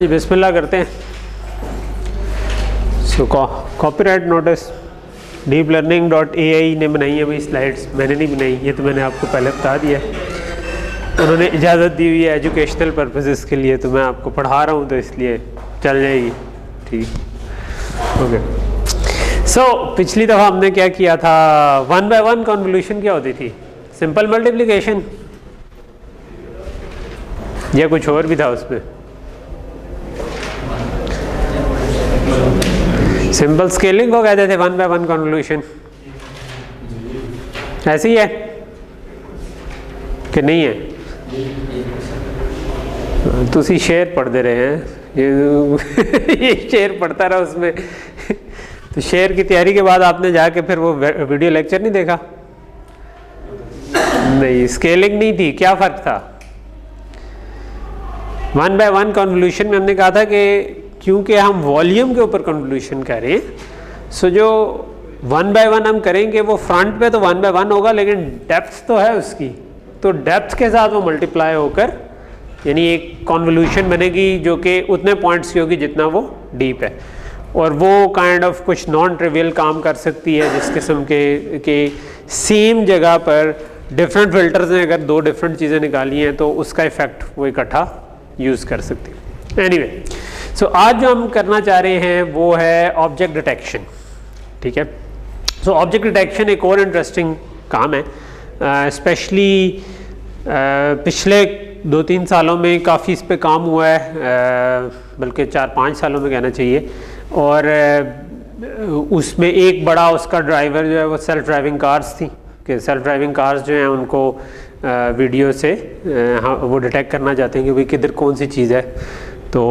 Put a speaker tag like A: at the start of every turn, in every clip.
A: जी बिस्मिल्लाह करते हैं। सो copyright notice deeplearning.ai ने बनाई है भाई स्लाइड्स, मैंने नहीं बनाई, ये तो मैंने आपको पहले बता दिया है। उन्होंने इजाज़त दी हुई है एजुकेशनल पर्पसेस के लिए, तो मैं आपको पढ़ा रहा हूँ तो इसलिए चल जाएगी। ठीक, ओके। सो पिछली दफ़ा हमने क्या किया था, 1 by 1 कन्वोल्यूशन क्या होती थी? सिंपल मल्टीप्लिकेशन या कुछ और भी था उसमें? सिंपल स्केलिंग को कहते थे 1 by 1 कन्वोल्यूशन। ऐसे ही है कि नहीं है? तुसी शेर पढ़ते रहे हैं, ये शेर पढ़ता रहा उसमें। तो शेर की तैयारी के बाद आपने जाके फिर वो वीडियो लेक्चर नहीं देखा? नहीं, स्केलिंग नहीं थी। क्या फ़र्क था? 1 by 1 कन्वोल्यूशन में हमने कहा था कि क्योंकि हम वॉल्यूम के ऊपर कन्वोल्यूशन कर रहे हैं, सो जो 1 by 1 हम करेंगे वो फ्रंट पे तो 1 by 1 होगा, लेकिन डेप्थ तो है उसकी, तो डेप्थ के साथ वो मल्टीप्लाई होकर यानी एक कन्वोल्यूशन बनेगी जो कि उतने पॉइंट्स की होगी जितना वो डीप है, और वो काइंड ऑफ कुछ नॉन ट्रिवियल काम कर सकती है जिस किस्म के सेम जगह पर डिफरेंट फिल्टर्स ने अगर 2 डिफरेंट चीज़ें निकाली हैं तो उसका इफ़ेक्ट वो इकट्ठा यूज़ कर सकती है। एनीवे, सो आज जो हम करना चाह रहे हैं वो है ऑब्जेक्ट डिटेक्शन। ठीक है, सो ऑब्जेक्ट डिटेक्शन एक और इंटरेस्टिंग काम है, स्पेशली पिछले 2-3 सालों में काफ़ी इस पे काम हुआ है, बल्कि 4-5 सालों में कहना चाहिए। और उसमें एक बड़ा उसका ड्राइवर जो है वो सेल्फ ड्राइविंग कार्स थी, कि सेल्फ ड्राइविंग कार्स जो हैं उनको वीडियो से वो डिटेक्ट करना चाहते हैं कि भाई किधर कौन सी चीज़ है, तो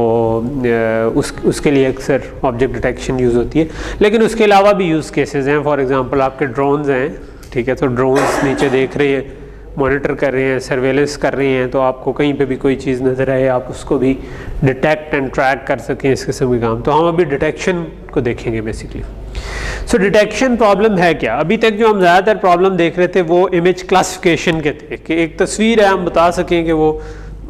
A: उसके लिए अक्सर ऑब्जेक्ट डिटेक्शन यूज़ होती है। लेकिन उसके अलावा भी यूज़ केसेस हैं। फॉर एग्जांपल आपके ड्रोन्स हैं, ठीक है, तो ड्रोन्स नीचे देख रहे हैं, मॉनिटर कर रहे हैं, सर्वेलेंस कर रहे हैं, तो आपको कहीं पे भी कोई चीज़ नज़र आए आप उसको भी डिटेक्ट एंड ट्रैक कर सकें, इस किस्म के काम। तो हम अभी डिटेक्शन को देखेंगे बेसिकली। सो डिटेक्शन प्रॉब्लम है क्या? अभी तक जो हम ज़्यादातर प्रॉब्लम देख रहे थे वो इमेज क्लासिफिकेशन के थे, कि एक तस्वीर है हम बता सकें कि वो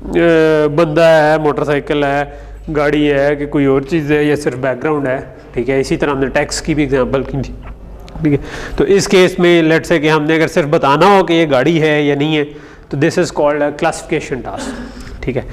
A: बंदा है, मोटरसाइकिल है, गाड़ी है, कि कोई और चीज़ है या सिर्फ बैकग्राउंड है। ठीक है, इसी तरह हमने टेक्स्ट की भी एग्जांपल की थी। ठीक है, तो इस केस में लेट्स से कि हमने अगर सिर्फ बताना हो कि ये गाड़ी है या नहीं है, तो this is called a classification task. ठीक है,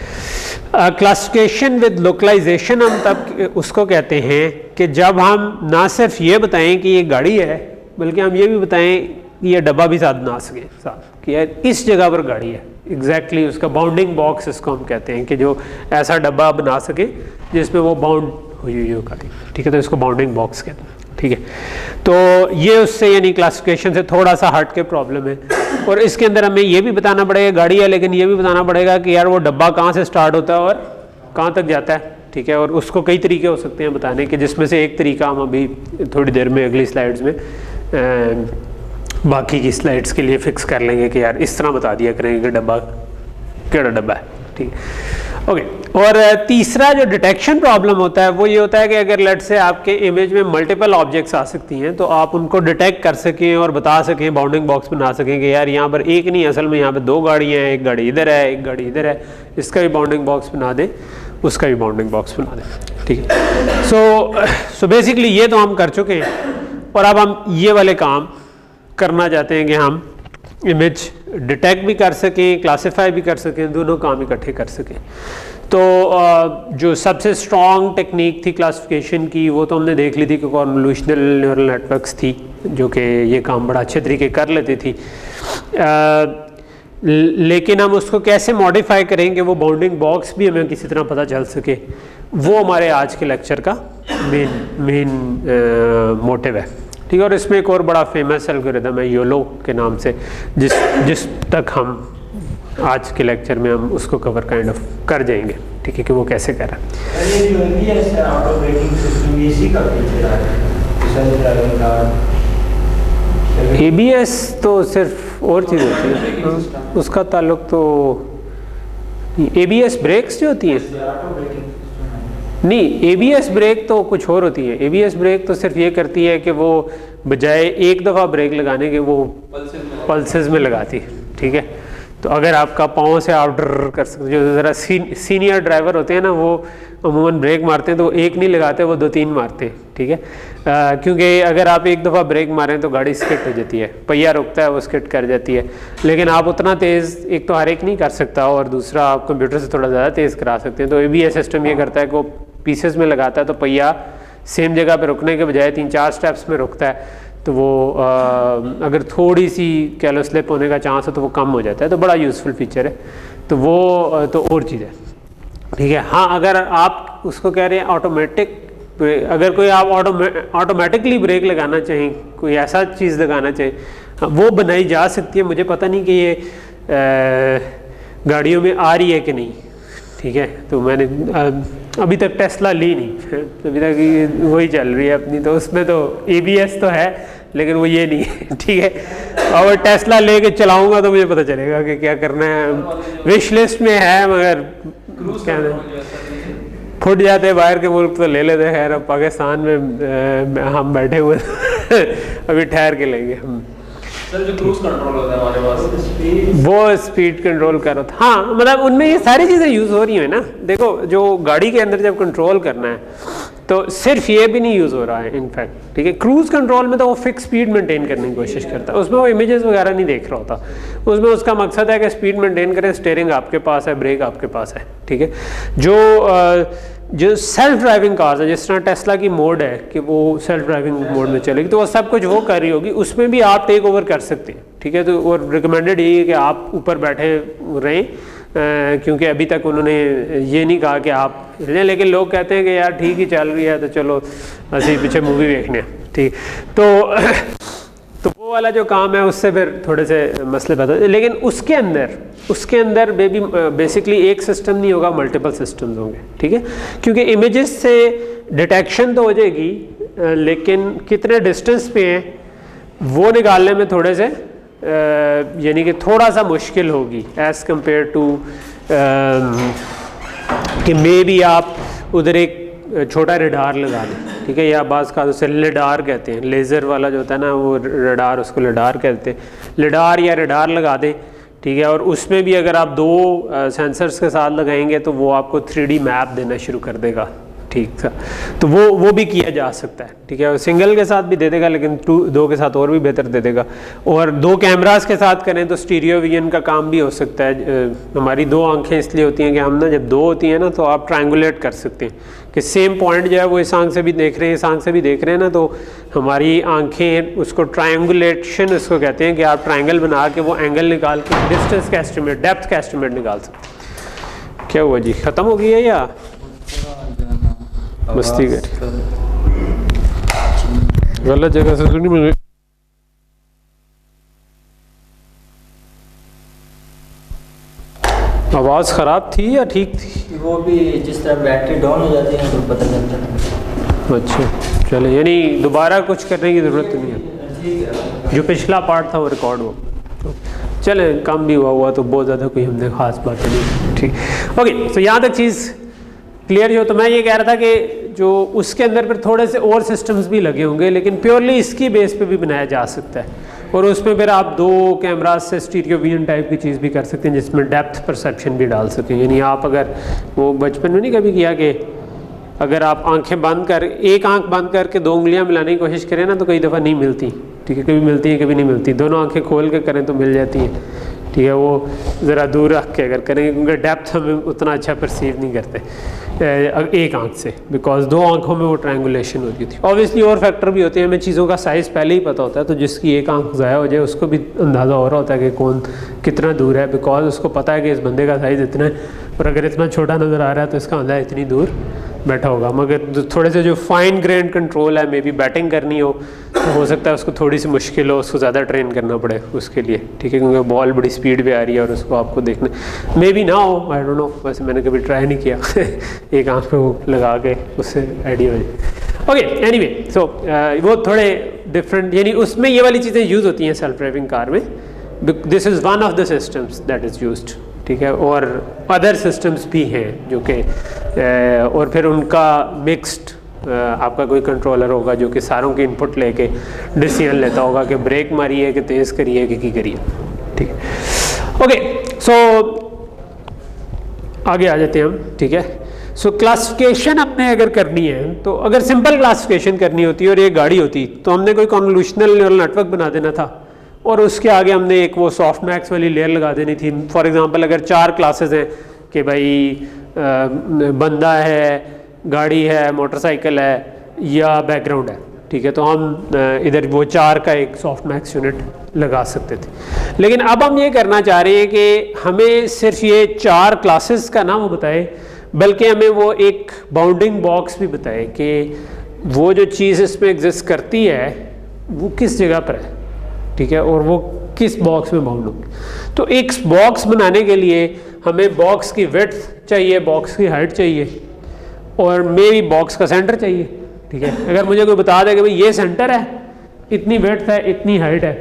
A: क्लासिफिकेशन विद लोकलाइजेशन हम तब उसको कहते हैं कि जब हम ना सिर्फ ये बताएं कि ये गाड़ी है, बल्कि हम ये भी बताएं कि ये डब्बा भी साथ बना सकें, साथ कि यार इस जगह पर गाड़ी है एग्जैक्टली उसका बाउंडिंग बॉक्स इसको हम कहते हैं, कि जो ऐसा डब्बा बना सके जिसमें वो बाउंड हुई हो गाड़ी। ठीक है, तो इसको बाउंडिंग बॉक्स कहते हैं। ठीक है, तो ये उससे यानी क्लासिफिकेशन से थोड़ा सा हट के प्रॉब्लम है। और इसके अंदर हमें ये भी बताना पड़ेगा गाड़ी है, लेकिन ये भी बताना पड़ेगा कि यार वो डब्बा कहाँ से स्टार्ट होता है और कहाँ तक जाता है। ठीक है, और उसको कई तरीके हो सकते हैं बताने के, जिसमें से एक तरीका हम अभी थोड़ी देर में अगली स्लाइड्स में बाकी की स्लाइड्स के लिए फिक्स कर लेंगे कि यार इस तरह बता दिया करेंगे कि डब्बा केड़ा डब्बा है। ठीक है, ओके। और तीसरा जो डिटेक्शन प्रॉब्लम होता है वो ये होता है कि अगर लेट से आपके इमेज में मल्टीपल ऑब्जेक्ट्स आ सकती हैं, तो आप उनको डिटेक्ट कर सकें और बता सकें, बाउंडिंग बॉक्स बना सकें कि यार यहाँ पर एक नहीं, असल में यहाँ पर 2 गाड़ियाँ हैं, एक गाड़ी इधर है, एक गाड़ी इधर है, इसका भी बाउंडिंग बॉक्स बना दें, उसका भी बाउंडिंग बॉक्स बना दें। ठीक है, सो बेसिकली ये तो हम कर चुके हैं, और अब हम ये वाले काम करना चाहते हैं कि हम इमेज डिटेक्ट भी कर सकें, क्लासिफाई भी कर सकें, दोनों काम इकट्ठे कर सकें। तो जो सबसे स्ट्रॉन्ग टेक्निक थी क्लासिफिकेशन की वो तो हमने देख ली थी कि कन्वोल्यूशनल न्यूरल नेटवर्क्स थी जो कि ये काम बड़ा अच्छे तरीके कर लेती थी। लेकिन हम उसको कैसे मॉडिफाई करें कि वो बाउंडिंग बॉक्स भी हमें किसी तरह पता चल सके, वो हमारे आज के लेक्चर का मेन मोटिव है। ठीक है, और इसमें एक और बड़ा फेमस एल्गोरिथम है योलो के नाम से, जिस तक हम आज के लेक्चर में हम उसको कवर काइंड ऑफ कर जाएंगे। ठीक है, कि वो कैसे कर रहा है। ABS तो सिर्फ और चीज़ होती है, उसका ताल्लुक तो ABS ब्रेक्स जो होती हैं नहीं, ABS ब्रेक तो कुछ और होती है। ABS ब्रेक तो सिर्फ ये करती है कि वो बजाय एक दफ़ा ब्रेक लगाने के वो पल्सेस में लगाती है। ठीक है, तो अगर आपका पाँव से आप ड्र कर सकते, जो ज़रा सीनियर ड्राइवर होते हैं ना वो अमूमन ब्रेक मारते हैं तो एक नहीं लगाते, वो 2-3 मारते हैं, ठीक है। क्योंकि अगर आप एक दफ़ा ब्रेक मारें तो गाड़ी स्किट हो जाती है, पहिया रुकता है वो स्किट कर जाती है। लेकिन आप उतना तेज़ एक तो हर एक नहीं कर सकता, और दूसरा आप कंप्यूटर से थोड़ा ज़्यादा तेज़ करा सकते हैं। तो ABS सिस्टम ये करता है कि वो पीसेस में लगाता है तो पहिया सेम जगह पर रुकने के बजाय 3-4 स्टेप्स में रुकता है। तो वो अगर थोड़ी सी कह लो स्लिप होने का चांस है तो वो कम हो जाता है। तो बड़ा यूज़फुल फीचर है। तो वो तो और चीज़ है, ठीक है। हाँ, अगर आप उसको कह रहे हैं ऑटोमेटिक, अगर कोई आप ऑटोमेटिकली ब्रेक लगाना चाहें, कोई ऐसा चीज़ लगाना चाहें, वो बनाई जा सकती है। मुझे पता नहीं कि ये गाड़ियों में आ रही है कि नहीं, ठीक है। तो मैंने अभी तक टेस्ला ली नहीं, अभी तक वही चल रही है अपनी। तो उसमें तो ABS तो है लेकिन वो ये नहीं है, ठीक है। और टेस्ला लेके चलाऊंगा तो मुझे पता चलेगा कि क्या करना है। विश लिस्ट में है, मगर क्या फुट जाते बाहर के मुल्क तो ले लेते हैं। खैर अब पाकिस्तान में हम बैठे हुए अभी ठहर के लेंगे हम।
B: सर जो क्रूज कंट्रोल होता है हमारे पास,
A: वो स्पीड कंट्रोल कर रहा था। हाँ, मतलब उनमें ये सारी चीज़ें यूज़ हो रही हैं ना। देखो, जो गाड़ी के अंदर जब कंट्रोल करना है तो सिर्फ ये भी नहीं यूज़ हो रहा है इनफैक्ट, ठीक है। क्रूज़ कंट्रोल में तो वो फिक्स स्पीड मेंटेन करने की कोशिश करता है, उसमें वो इमेजेस वगैरह नहीं देख रहा होता। उसमें उसका मकसद है कि स्पीड मेंटेन करें, स्टीयरिंग आपके पास है, ब्रेक आपके पास है, ठीक है। जो सेल्फ ड्राइविंग कार्स है, जिस तरह टेस्ला की मोड है कि वो सेल्फ ड्राइविंग मोड में चलेगी, तो वो सब कुछ वो कर रही होगी, उसमें भी आप टेक ओवर कर सकते हैं, ठीक है। तो और रिकमेंडेड यही है कि आप ऊपर बैठे रहें, क्योंकि अभी तक उन्होंने ये नहीं कहा कि आप हिलें। लेकिन लोग कहते हैं कि यार ठीक ही चल रही है तो चलो ऐसे पीछे मूवी देखने, ठीक। तो वो वाला जो काम है उससे फिर थोड़े से मसले पैदा। लेकिन उसके अंदर बेसिकली एक सिस्टम नहीं होगा, मल्टीपल सिस्टम्स होंगे, ठीक है। क्योंकि इमेजेस से डिटेक्शन तो हो जाएगी, लेकिन कितने डिस्टेंस पे हैं वो निकालने में थोड़े से यानी कि थोड़ा सा मुश्किल होगी एज़ कम्पेयर टू कि मे बी आप उधर एक छोटा रडार लगा दें, ठीक है। या बाज़ का उसे लिडार कहते हैं, लेज़र वाला जो होता है ना वो रडार, उसको लिडार कहते हैं। लिडार या रडार लगा दें, ठीक है। और उसमें भी अगर आप 2 सेंसर्स के साथ लगाएंगे तो वो आपको 3D मैप देना शुरू कर देगा, ठीक था। तो वो भी किया जा सकता है, ठीक है। सिंगल के साथ भी दे देगा, लेकिन 2 के साथ और भी बेहतर दे देगा। और 2 कैमरास के साथ करें तो स्टीरियो विजन का काम भी हो सकता है। हमारी 2 आंखें इसलिए होती हैं कि हम ना जब 2 होती हैं ना तो आप ट्रायंगुलेट कर सकते हैं कि सेम पॉइंट जो है वो इस आंख से भी देख रहे हैं, इस आंख से भी देख रहे हैं ना, तो हमारी आंखें उसको ट्रायंगुलेशन उसको कहते हैं कि आप ट्रायंगल बना के वो एंगल निकाल के डिस्टेंस का एस्टिमेट, डेप्थ का एस्टिमेट निकाल सकते हैं। क्या हुआ जी, ख़त्म हो गई है या मस्ती कर? गलत जगह से सुनी मैंने। आवाज़ ख़राब थी या ठीक थी?
C: वो भी जिस तरह बैटरी डाउन हो जाती है तो पता चलता है।
A: अच्छा, चले, यानी दोबारा कुछ करने की ज़रूरत नहीं है, जो पिछला पार्ट था वो रिकॉर्ड हो। चले, कम भी हुआ तो बहुत ज़्यादा कोई हमने ख़ास बातें नहीं, ठीक। ओके, तो यहाँ तक चीज़ क्लियर जो। तो मैं ये कह रहा था कि जो उसके अंदर फिर थोड़े से और सिस्टम्स भी लगे होंगे, लेकिन प्योरली इसकी बेस पे भी बनाया जा सकता है। और उसमें फिर आप 2 कैमराज से स्टीरियो विजन टाइप की चीज़ भी कर सकते हैं, जिसमें डेप्थ परसेप्शन भी डाल सकें। यानी आप अगर वो बचपन में नहीं कभी किया कि अगर आप आंखें बंद कर, एक आंख बंद करके 2 उंगलियां मिलाने की कोशिश करें ना तो कई दफ़ा नहीं मिलती, ठीक है। कभी मिलती है, कभी नहीं मिलती। दोनों आंखें खोल के करें तो मिल जाती हैं, ठीक है। वो ज़रा दूर रख के अगर करेंगे, क्योंकि डेप्थ हम उतना अच्छा परसीव नहीं करते एक आंख से, बिकॉज 2 आंखों में वो ट्रायंगुलेशन होती थी। ऑब्वियसली और फैक्टर भी होते हैं, हमें चीज़ों का साइज़ पहले ही पता होता है, तो जिसकी एक आंख ज़ाया हो जाए उसको भी अंदाज़ा हो रहा होता है कि कौन कितना दूर है, बिकॉज उसको पता है कि इस बंदे का साइज़ इतना है, और अगर इतना छोटा नज़र आ रहा है तो इसका अंदाज़ा इतनी दूर बैठा होगा। मगर थोड़े से जो फाइन ग्रेन कंट्रोल है, मे बी बैटिंग करनी हो सकता है उसको थोड़ी सी मुश्किल हो, उसको ज़्यादा ट्रेन करना पड़े उसके लिए, ठीक है। क्योंकि बॉल बड़ी स्पीड पे आ रही है और उसको आपको देखना मे बी ना हो, आई डोंट नो, वैसे मैंने कभी ट्राई नहीं किया एक आंख पे वो लगा के उससे आइडिया हो जाए। ओके, एनीवे, सो वो थोड़े डिफरेंट, यानी उसमें ये वाली चीज़ें यूज़ होती हैं सेल्फ ड्राइविंग कार में। This is one of the systems that is used, ठीक है। और अदर सिस्टम्स भी हैं जो कि और फिर उनका मिक्स्ड आपका कोई कंट्रोलर होगा जो कि सारों की इनपुट लेके डिसीजन लेता होगा कि ब्रेक मारिए कि तेज़ करिए कि करिए, ठीक है। ओके, सो आगे आ जाते हैं हम, ठीक है। सो क्लासिफिकेशन हमने अगर करनी है, तो अगर सिंपल क्लासिफिकेशन करनी होती और ये गाड़ी होती तो हमने कोई कन्वोल्यूशनल न्यूरल नेटवर्क बना देना था और उसके आगे हमने एक वो सॉफ्ट मैक्स वाली लेयर लगा देनी थी। फॉर एग्जांपल अगर 4 क्लासेस हैं कि भाई बंदा है, गाड़ी है, मोटरसाइकिल है या बैकग्राउंड है, ठीक है, तो हम इधर वो 4 का एक सॉफ्ट मैक्स यूनिट लगा सकते थे। लेकिन अब हम ये करना चाह रहे हैं कि हमें सिर्फ ये 4 क्लासेस का ना वो बताए, बल्कि हमें वो एक बाउंडिंग बॉक्स भी बताए कि वो जो चीज़ इसमें एग्जिस्ट करती है वो किस जगह पर है, ठीक है, और वो किस बॉक्स में बाउंड होगी। तो एक बॉक्स बनाने के लिए हमें बॉक्स की विड्थ चाहिए, बॉक्स की हाइट चाहिए और मे भी बॉक्स का सेंटर चाहिए, ठीक है। अगर मुझे कोई बता दे कि भाई ये सेंटर है, इतनी विड्थ है, इतनी हाइट है,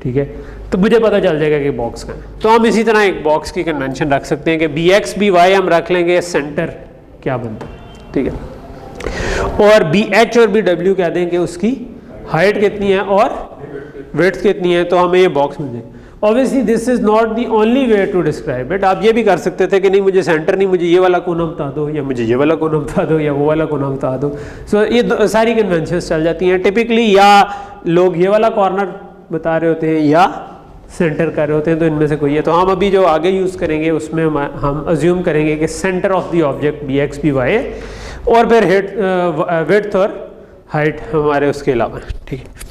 A: ठीक है, तो मुझे पता चल जाएगा कि बॉक्स का है। तो हम इसी तरह एक बॉक्स की कन्वेंशन रख सकते हैं कि बी एक्स बी वाई हम रख लेंगे, सेंटर क्या बनता है, ठीक है, और बी एच और बी डब्ल्यू कह दें कि उसकी हाइट कितनी है और विड्थ कितनी है, तो हमें ये बॉक्स मिल जाए। Obviously this is not the only way to describe it. आप ये भी कर सकते थे कि नहीं मुझे सेंटर नहीं, मुझे ये वाला कोना बता दो, या मुझे ये वाला कोना बता दो, या वो वाला कोना बता दो। सो ये सारी कन्वेंशंस चल जाती हैं टिपिकली, या लोग ये वाला कॉर्नर बता रहे होते हैं या सेंटर कर रहे होते हैं, तो इनमें से कोई है। तो हम अभी जो आगे यूज़ करेंगे उसमें हम अज्यूम करेंगे कि centre of the object B X B Y है और फिर विड्थ और हाइट हमारे उसके अलावा, ठीक है।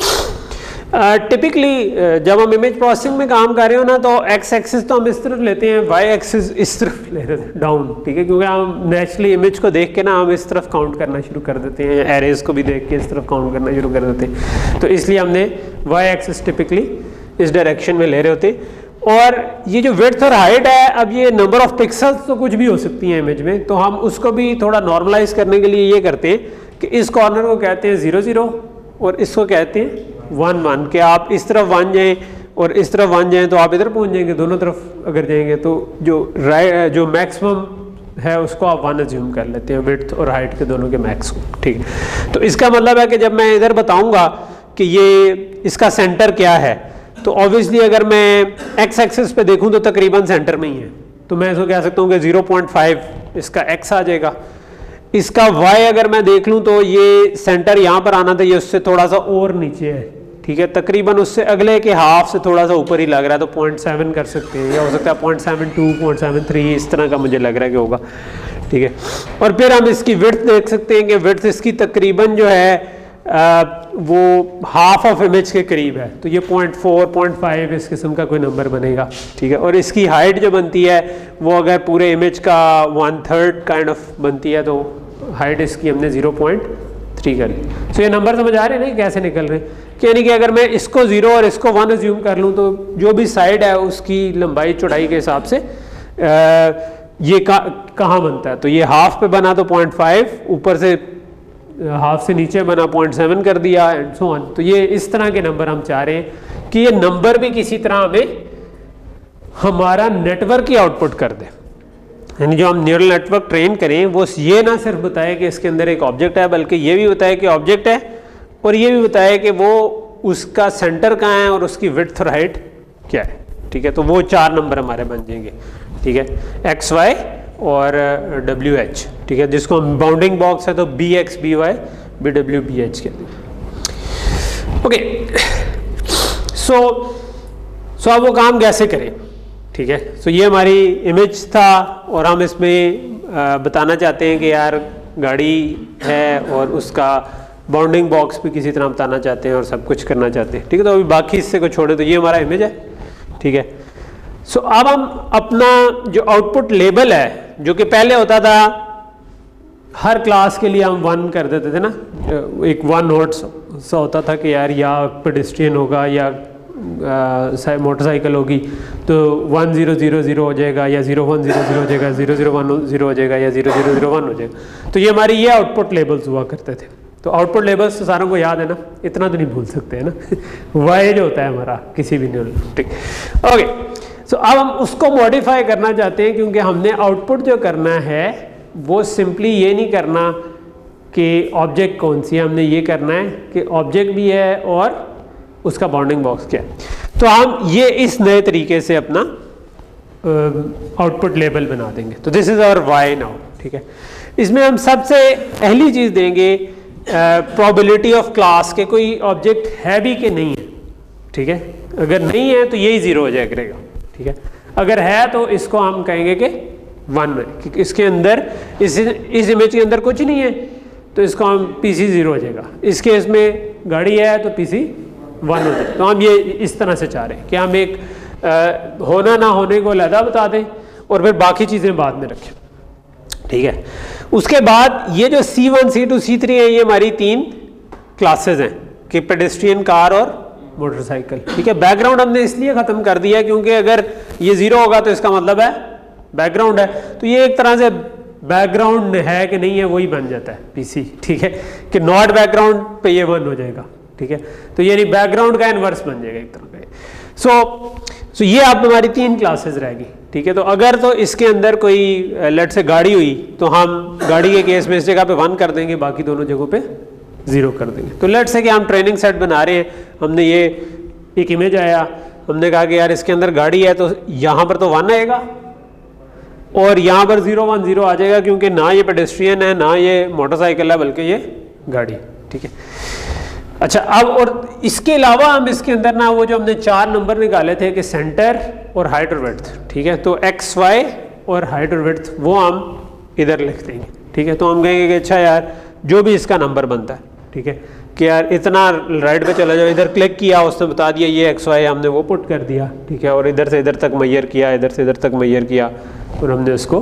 A: टिपिकली जब हम इमेज प्रोसेसिंग में काम कर रहे हो ना, तो एक्स एक्सिस तो हम इस तरफ लेते हैं, वाई एक्सिस इस तरफ ले रहे थे डाउन, ठीक है, क्योंकि हम नेचुरली इमेज को देख के ना हम इस तरफ काउंट करना शुरू कर देते हैं, एरेज को भी देख के इस तरफ काउंट करना शुरू कर देते हैं, तो इसलिए हमने वाई एक्सिस टिपिकली इस डायरेक्शन में ले रहे होते। और ये जो विड्थ और हाइट है, अब ये नंबर ऑफ पिक्सल्स तो कुछ भी हो सकती हैं इमेज में, तो हम उसको भी थोड़ा नॉर्मलाइज करने के लिए ये करते हैं कि इस कॉर्नर को कहते हैं 0 0 और इसको कहते हैं 1 1, कि आप इस तरफ 1 जाएँ और इस तरफ 1 जाएँ तो आप इधर पहुंच जाएंगे, दोनों तरफ अगर जाएंगे तो जो मैक्सिमम है उसको आप 1 अज्यूम कर लेते हैं, विड्थ और हाइट के दोनों के मैक्स को, ठीक है। तो इसका मतलब है कि जब मैं इधर बताऊंगा कि ये इसका सेंटर क्या है, तो ऑब्वियसली अगर मैं एक्स एक्सिस पे देखूं तो तकरीबन सेंटर में ही है, तो मैं इसको कह सकता हूँ कि 0.5 इसका एक्स आ जाएगा। इसका वाई अगर मैं देख लूँ तो ये सेंटर यहाँ पर आना था, ये उससे थोड़ा सा और नीचे है, ठीक है, तकरीबन उससे अगले के हाफ से थोड़ा सा ऊपर ही लग रहा है, तो 0.7 कर सकते हैं, या हो सकता है 0.72 0.73 इस तरह का मुझे लग रहा है कि होगा, ठीक है। और फिर हम इसकी विड्थ देख सकते हैं कि विड्थ इसकी तकरीबन जो है वो हाफ ऑफ इमेज के करीब है, तो ये 0.4 0.5 इस किस्म का कोई नंबर बनेगा, ठीक है। और इसकी हाइट जो बनती है वो अगर पूरे इमेज का 1/3 काइंड ऑफ बनती है, तो हाइट इसकी हमने 0.3 कर ली। सो ये नंबर समझ आ रहे हैं नहीं कैसे निकल रहे हैं, कि यानी कि अगर मैं इसको 0 और इसको 1 अज्यूम कर लूँ, तो जो भी साइड है उसकी लंबाई चौड़ाई के हिसाब से ये कहाँ बनता है, तो ये हाफ पे बना तो 0.5, ऊपर से हाफ से नीचे बना 0.7 कर दिया, एंड सो ऑन। तो ये इस तरह के नंबर हम चाह रहे हैं कि ये नंबर भी किसी तरह हमें हमारा नेटवर्क की आउटपुट कर दे, यानी जो हम न्यूरल नेटवर्क ट्रेन करें वो ये ना सिर्फ बताए कि इसके अंदर एक ऑब्जेक्ट है, बल्कि ये भी बताए कि ऑब्जेक्ट है, और ये भी बताए कि वो उसका सेंटर कहाँ है और उसकी विड्थ और हाइट क्या है, ठीक है। तो वो 4 नंबर हमारे बन जाएंगे, ठीक है, एक्स वाई और डब्ल्यू एच, ठीक है, जिसको हम बाउंडिंग बॉक्स है तो B X B Y B W B H के। ओके, सो अब वो काम कैसे करें, ठीक है। सो ये हमारी इमेज था और हम इसमें बताना चाहते हैं कि यार गाड़ी है और उसका बाउंडिंग बॉक्स भी किसी तरह बताना चाहते हैं और सब कुछ करना चाहते हैं, ठीक है। तो अभी बाकी इससे को छोड़े तो ये हमारा इमेज है, ठीक है। सो अब हम अपना जो आउटपुट लेबल है, जो कि पहले होता था हर क्लास के लिए हम 1 कर देते थे ना, एक 1 नोट सा होता था कि यार या पेडेस्ट्रियन होगा या मोटरसाइकिल होगी, तो 1 0 0 0 हो जाएगा, या 0 1 0 0 हो जाएगा, 0 0 1 0 हो जाएगा, या 0 0 0 1 हो जाएगा। तो ये हमारी ये आउटपुट लेबल्स हुआ करते थे। तो आउटपुट लेबल्स तो सारों को याद है ना, इतना तो नहीं भूल सकते है ना वाई जो होता है हमारा किसी भी न्यूरल, ठीक, ओके। सो अब हम उसको मॉडिफाई करना चाहते हैं, क्योंकि हमने आउटपुट जो करना है वो सिंपली ये नहीं करना कि ऑब्जेक्ट कौन सी है, हमने ये करना है कि ऑब्जेक्ट भी है और उसका बाउंडिंग बॉक्स क्या है। तो हम ये इस नए तरीके से अपना आउटपुट लेबल बना देंगे। तो this is our Y now, ठीक है। इसमें हम सबसे पहली चीज़ देंगे प्रोबेबिलिटी ऑफ क्लास के कोई ऑब्जेक्ट है भी कि नहीं है, ठीक है। अगर नहीं है तो यही ज़ीरो हो जाया करेगा, ठीक है। अगर है तो इसको हम कहेंगे कि 1 है, क्योंकि इसके अंदर इस इमेज के अंदर कुछ नहीं है, तो इसको हम PC 0 हो जाएगा। इस केस में गाड़ी है तो PC 1 हो जाएगा। तो हम ये इस तरह से चाह रहे हैं कि हम एक होना ना होने को अलहदा बता दें और फिर बाकी चीज़ें बाद में रखें, ठीक है। उसके बाद ये जो C1, C2, C3 है, ये हमारी 3 क्लासेस हैं कि पेडेस्ट्रियन, कार और मोटरसाइकिल, ठीक है। बैकग्राउंड हमने इसलिए ख़त्म कर दिया क्योंकि अगर ये 0 होगा तो इसका मतलब है बैकग्राउंड है, तो ये एक तरह से बैकग्राउंड है कि नहीं है वही बन जाता है PC, ठीक है, कि नॉट बैकग्राउंड पे ये 1 हो जाएगा, ठीक है। तो ये नहीं, बैकग्राउंड का इन्वर्स बन जाएगा एक तरह का। सो ये आप हमारी 3 क्लासेस रहेगी, ठीक है। तो अगर तो इसके अंदर कोई लेट से गाड़ी हुई तो हम गाड़ी के केस में इस जगह पे 1 कर देंगे, बाकी दोनों जगहों पे 0 कर देंगे। तो लेट से कि हम ट्रेनिंग सेट बना रहे हैं, हमने ये एक इमेज आया, हमने कहा कि यार इसके अंदर गाड़ी है, तो यहाँ पर तो 1 आएगा और यहाँ पर 0 1 0 आ जाएगा, क्योंकि ना ये पेडेस्ट्रियन है ना ये मोटरसाइकिल है बल्कि ये गाड़ी, ठीक है। अच्छा, अब और इसके अलावा हम इसके अंदर ना वो जो हमने 4 नंबर निकाले थे कि सेंटर और हाइट और विड्थ, ठीक है, तो एक्स वाई और हाइट और विड्थ वो हम इधर लिख देंगे, ठीक है। तो हम कहेंगे कि अच्छा यार जो भी इसका नंबर बनता है, ठीक है, कि यार इतना राइट पे चला जाओ, इधर क्लिक किया उसने बता दिया ये एक्स वाई, हमने वो पुट कर दिया, ठीक है, और इधर से इधर तक मैयर किया, इधर से इधर तक मैयर किया और हमने उसको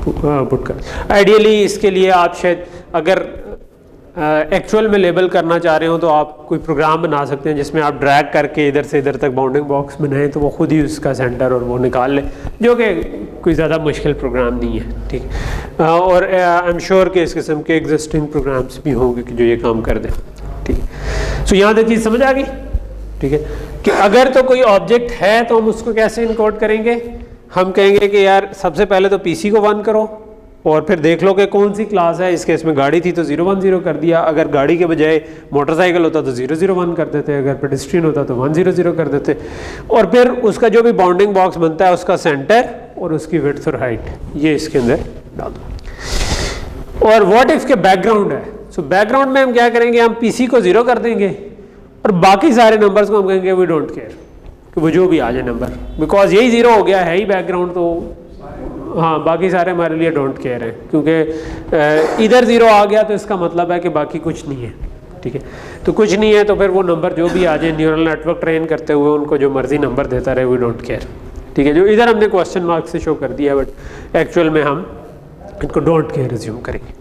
A: पुट कर। आइडियली इसके लिए आप शायद अगर एक्चुअल में लेबल करना चाह रहे हो तो आप कोई प्रोग्राम बना सकते हैं जिसमें आप ड्रैग करके इधर से इधर तक बाउंडिंग बॉक्स बनाएं तो वो खुद ही उसका सेंटर और वो निकाल ले, जो कि कोई ज़्यादा मुश्किल प्रोग्राम नहीं है, ठीक है। और आई एम श्योर कि इस किस्म के एग्जिस्टिंग प्रोग्राम्स भी होंगे कि जो ये काम कर दें, ठीक है। सो यहाँ तक चीज़ समझ आ गई, ठीक है, कि अगर तो कोई ऑब्जेक्ट है तो हम उसको कैसे इनकोड करेंगे। हम कहेंगे कि यार सबसे पहले तो PC को 1 करो और फिर देख लो कि कौन सी क्लास है। इस केस में गाड़ी थी तो 0 1 0 कर दिया, अगर गाड़ी के बजाय मोटरसाइकिल होता तो 0 0 1 कर देते, अगर पेडेस्ट्रियन होता तो 1 0 0 कर देते, और फिर उसका जो भी बाउंडिंग बॉक्स बनता है उसका सेंटर और उसकी विड्थ और हाइट ये इसके अंदर डाल दो। और व्हाट इफ के बैकग्राउंड है, सो बैकग्राउंड में हम क्या करेंगे, हम PC को 0 कर देंगे और बाकी सारे नंबर्स को हम कहेंगे वी डोंट केयर, कि वो जो भी आ जाए नंबर, बिकॉज यही 0 हो गया है ही बैकग्राउंड, तो हाँ बाकी सारे हमारे लिए डोंट केयर हैं, क्योंकि इधर 0 आ गया तो इसका मतलब है कि बाकी कुछ नहीं है, ठीक है। तो कुछ नहीं है तो फिर वो नंबर जो भी आ जाए न्यूरल नेटवर्क ट्रेन करते हुए उनको जो मर्जी नंबर देता रहे, वी डोंट केयर, ठीक है। जो इधर हमने क्वेश्चन मार्क से शो कर दिया, बट एक्चुअल में हम इनको डोंट केयर रिज्यूम करेंगे।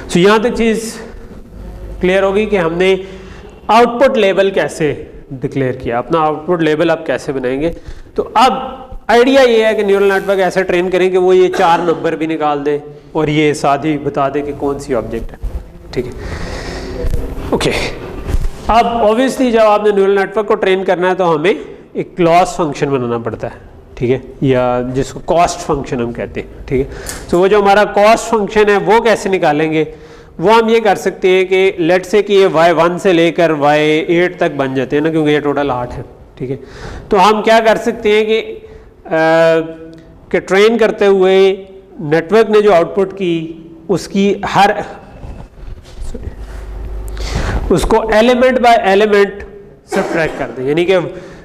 A: सो यहाँ तक चीज़ क्लियर होगी कि हमने आउटपुट लेबल कैसे डिक्लेयर किया, अपना आउटपुट लेबल आप कैसे बनाएंगे। तो अब आइडिया ये है कि न्यूरल नेटवर्क ऐसे ट्रेन करें कि वो ये 4 नंबर भी निकाल दे और ये साथ ही बता दे कि कौन सी ऑब्जेक्ट है, ठीक है। ओके, अब ऑब्वियसली जब आपने न्यूरल नेटवर्क को ट्रेन करना है तो हमें एक लॉस फंक्शन बनाना पड़ता है, ठीक है, या जिसको कॉस्ट फंक्शन हम कहते हैं, ठीक है। तो वो जो हमारा कॉस्ट फंक्शन है वो कैसे निकालेंगे, वो हम ये कर सकते हैं कि लेट से कि ये y1 से लेकर y8 तक बन जाते हैं ना, क्योंकि ये टोटल 8 है, ठीक है। तो हम क्या कर सकते हैं कि ट्रेन करते हुए नेटवर्क ने जो आउटपुट की उसकी हर उसको एलिमेंट बाय एलिमेंट सबट्रैक्ट कर दें, यानी कि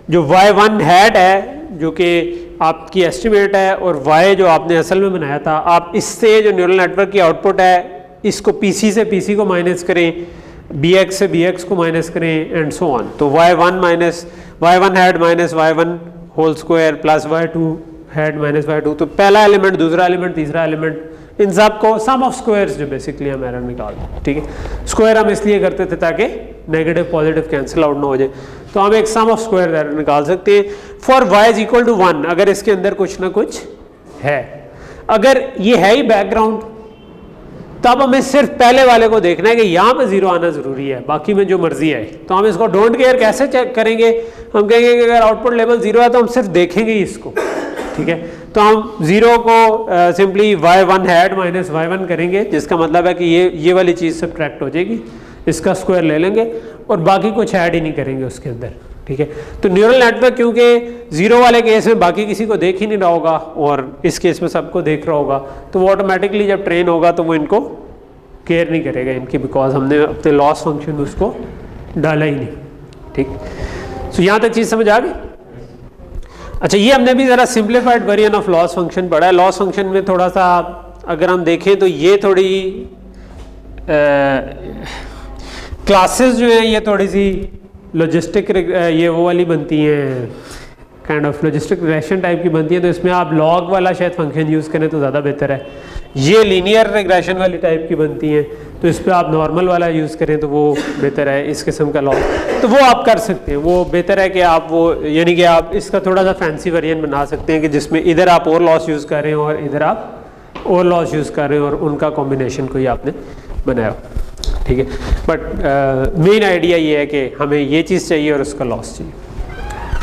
A: जो y1 हैट है जो कि आपकी एस्टिमेट है और y जो आपने असल में बनाया था, आप इससे जो न्यूरल नेटवर्क की आउटपुट है इसको PC से PC को माइनस करें, BX से BX को माइनस करें एंड सो ऑन। तो y1 hat minus y1 whole square plus y2 hat minus y2, तो पहला एलिमेंट, दूसरा एलिमेंट, तीसरा एलिमेंट, इन सब को सम ऑफ स्क्वायर्स जो बेसिकली हम एरर निकाल दें, ठीक है। स्क्वायर हम इसलिए करते थे ताकि नेगेटिव पॉजिटिव कैंसिल आउट ना हो जाए, तो हम एक सम ऑफ स्क्वायर एरर निकाल सकते हैं for y is equal to 1 अगर इसके अंदर कुछ ना कुछ है। अगर ये है ही बैकग्राउंड तब हमें सिर्फ पहले वाले को देखना है कि यहाँ पे 0 आना जरूरी है, बाकी में जो मर्जी है। तो हम इसको डोंट केयर कैसे चेक करेंगे, हम कहेंगे कि अगर आउटपुट लेवल 0 है तो हम सिर्फ देखेंगे ही इसको, ठीक है। तो हम 0 को simply y1 hat minus y1 करेंगे, जिसका मतलब है कि ये वाली चीज़ सबट्रैक्ट हो जाएगी, इसका स्क्वायर ले लेंगे और बाकी कुछ ऐड ही नहीं करेंगे उसके अंदर, ठीक है। तो न्यूरल नेटवर्क क्योंकि जीरो वाले केस में बाकी किसी को देख ही नहीं रहा होगा और इस केस में सबको देख रहा होगा, तो वो ऑटोमेटिकली जब ट्रेन होगा तो वो इनको केयर नहीं करेगा इनकी, बिकॉज हमने अपने लॉस फंक्शन में उसको डाला ही नहीं, ठीक। सो यहाँ तक चीज़ समझ आ गई। अच्छा, ये हमने भी ज़रा simplified variant of loss function पढ़ा है। लॉस फंक्शन में थोड़ा सा अगर हम देखें तो ये थोड़ी क्लासेस जो हैं ये थोड़ी सी लॉजिस्टिक ये वो वाली बनती हैं, kind of logistic regression type की बनती है, तो इसमें आप लॉग वाला शायद फंक्शन यूज़ करें तो ज़्यादा बेहतर है। ये लीनियर रिग्रेशन वाली टाइप की बनती हैं, तो इस पर आप नॉर्मल वाला यूज़ करें तो वो बेहतर है। इस किस्म का लॉग तो वो आप कर सकते हैं, वो बेहतर है कि आप वो यानी कि आप इसका थोड़ा सा फैंसी वेरिएंट बना सकते हैं कि जिसमें इधर आप और लॉस यूज़ कर रहे हैं और इधर आप और लॉस यूज़ कर रहे हैं और उनका कॉम्बिनेशन कोई आपने बनाया, ठीक है। बट मेन आइडिया ये है कि हमें ये चीज़ चाहिए और उसका लॉस चाहिए,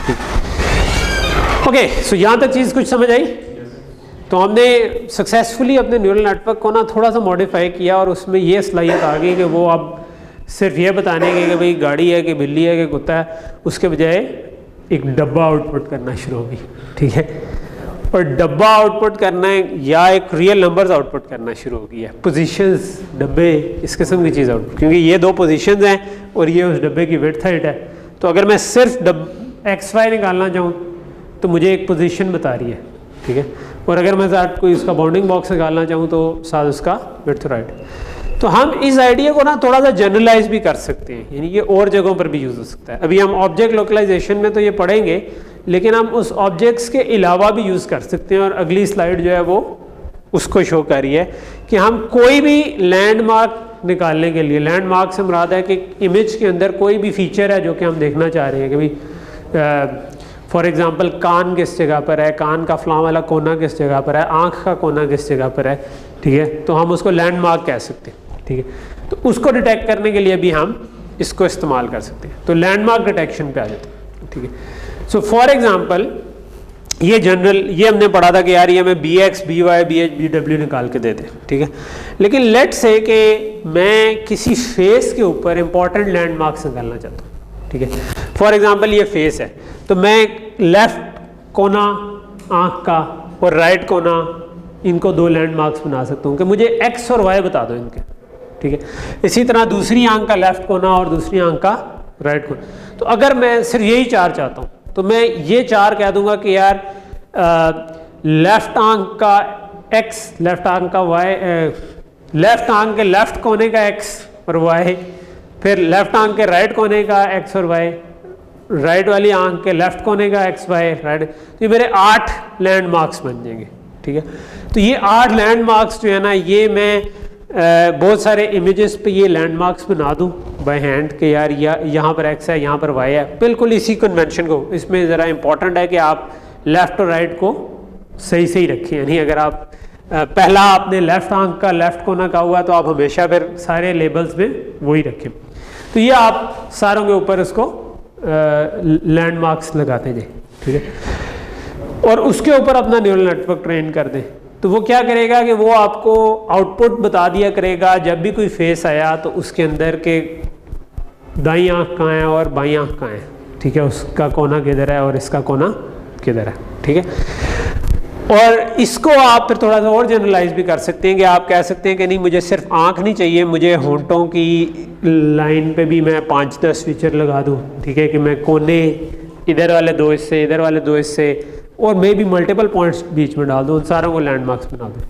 A: ठीक। ओके, सो यहाँ तक चीज़ कुछ समझ आई। तो हमने सक्सेसफुली अपने न्यूरल नेटवर्क को ना थोड़ा सा मॉडिफाई किया और उसमें ये सलाहियत आ गई कि वो अब सिर्फ ये बताने के कि भाई गाड़ी है कि बिल्ली है कि कुत्ता है, उसके बजाय एक डब्बा आउटपुट करना शुरू होगी, ठीक है। और डब्बा आउटपुट करना है या एक रियल नंबर्स आउटपुट करना शुरू हो गया है, पोजीशंस, डब्बे, इस किस्म की चीज़ आउटपुट, क्योंकि ये दो पोजीशंस हैं और ये उस डब्बे की विड्थ हाइट है। तो अगर मैं सिर्फ XY निकालना चाहूँ तो मुझे एक पोजीशन बता रही है, ठीक है। और अगर मैं साथ कोई उसका बाउंडिंग बॉक्स निकालना चाहूँ तो साथ उसका विड्थ राइट। तो हम इस आइडिया को ना थोड़ा सा जनरलाइज भी कर सकते हैं, यानी ये और जगहों पर भी यूज़ हो सकता है। अभी हम ऑब्जेक्ट लोकलाइजेशन में तो ये पढ़ेंगे, लेकिन हम उस ऑब्जेक्ट्स के अलावा भी यूज़ कर सकते हैं। और अगली स्लाइड जो है वो उसको शो कर रही है कि हम कोई भी लैंडमार्क निकालने के लिए, लैंडमार्क से मुराद है कि इमेज के अंदर कोई भी फीचर है जो कि हम देखना चाह रहे हैं कि भाई फॉर एग्जांपल कान किस जगह पर है, कान का फलां वाला कोना किस जगह पर है, आँख का कोना किस जगह पर है, ठीक है। तो हम उसको लैंडमार्क कह सकते हैं, ठीक है। तो उसको डिटेक्ट करने के लिए भी हम इसको इस्तेमाल कर सकते हैं। तो लैंडमार्क डिटेक्शन पे आ जाते हैं, ठीक है। सो फॉर एग्जांपल ये जनरल, ये हमने पढ़ा था कि यार ये हमें BX, BY, BH, BW निकाल के दे दे, ठीक है। लेकिन लेट से कि मैं किसी फेस के ऊपर इंपॉर्टेंट लैंडमार्क्स निकालना चाहता हूँ, ठीक है। फॉर एग्जांपल ये फेस है, तो मैं लेफ्ट कोना आँख का और राइट कोना, इनको दो लैंडमार्क्स बना सकता हूँ कि मुझे X और Y बता दो इनके, ठीक है। इसी तरह दूसरी आँख का लेफ्ट कोना और दूसरी आँख का राइट कोना। तो अगर मैं सिर्फ यही चार चाहता हूँ तो मैं ये चार कह दूंगा कि यार लेफ्ट आंख का X, लेफ्ट आंख का Y, लेफ्ट आंख के लेफ्ट कोने का X और Y, फिर लेफ्ट आंख के राइट कोने का X और Y, राइट वाली आंख के लेफ्ट कोने का X Y राइट। तो ये मेरे 8 लैंडमार्क्स बन जाएंगे, ठीक है। तो ये 8 लैंडमार्क्स जो है ना, ये मैं बहुत सारे इमेजेस पे ये लैंडमार्क्स बना दूं बाय हैंड कि यार यहाँ पर X है, यहाँ पर Y है, बिल्कुल इसी कन्वेंशन को। इसमें ज़रा इंपॉर्टेंट है कि आप लेफ़्ट और राइट को सही सही रखें, यानी अगर आप पहला आपने लेफ़्ट आंख का लेफ़्ट कोना कहा हुआ तो आप हमेशा फिर सारे लेबल्स में वही रखें। तो ये आप सारों के ऊपर उसको लैंडमार्क्स लगाते जाए, ठीक है। और उसके ऊपर अपना न्यूरल नेटवर्क ट्रेन कर दें तो वो क्या करेगा कि वो आपको आउटपुट बता दिया करेगा जब भी कोई फेस आया तो उसके अंदर के दाईं आँख कहाँ है और बाईं आँख कहाँ है, ठीक है। उसका कोना किधर है और इसका कोना किधर है, ठीक है। और इसको आप फिर थोड़ा सा और जनरलाइज भी कर सकते हैं कि आप कह सकते हैं कि नहीं मुझे सिर्फ आँख नहीं चाहिए, मुझे होंठों की लाइन पे भी मैं 5-10 फीचर लगा दूँ, ठीक है। कि मैं कोने इधर वाले 2 हिस्से, इधर वाले 2 हिस्से और मे भी मल्टीपल पॉइंट्स बीच में डाल दूँ, उन सारों को लैंडमार्क्स बना दूँ।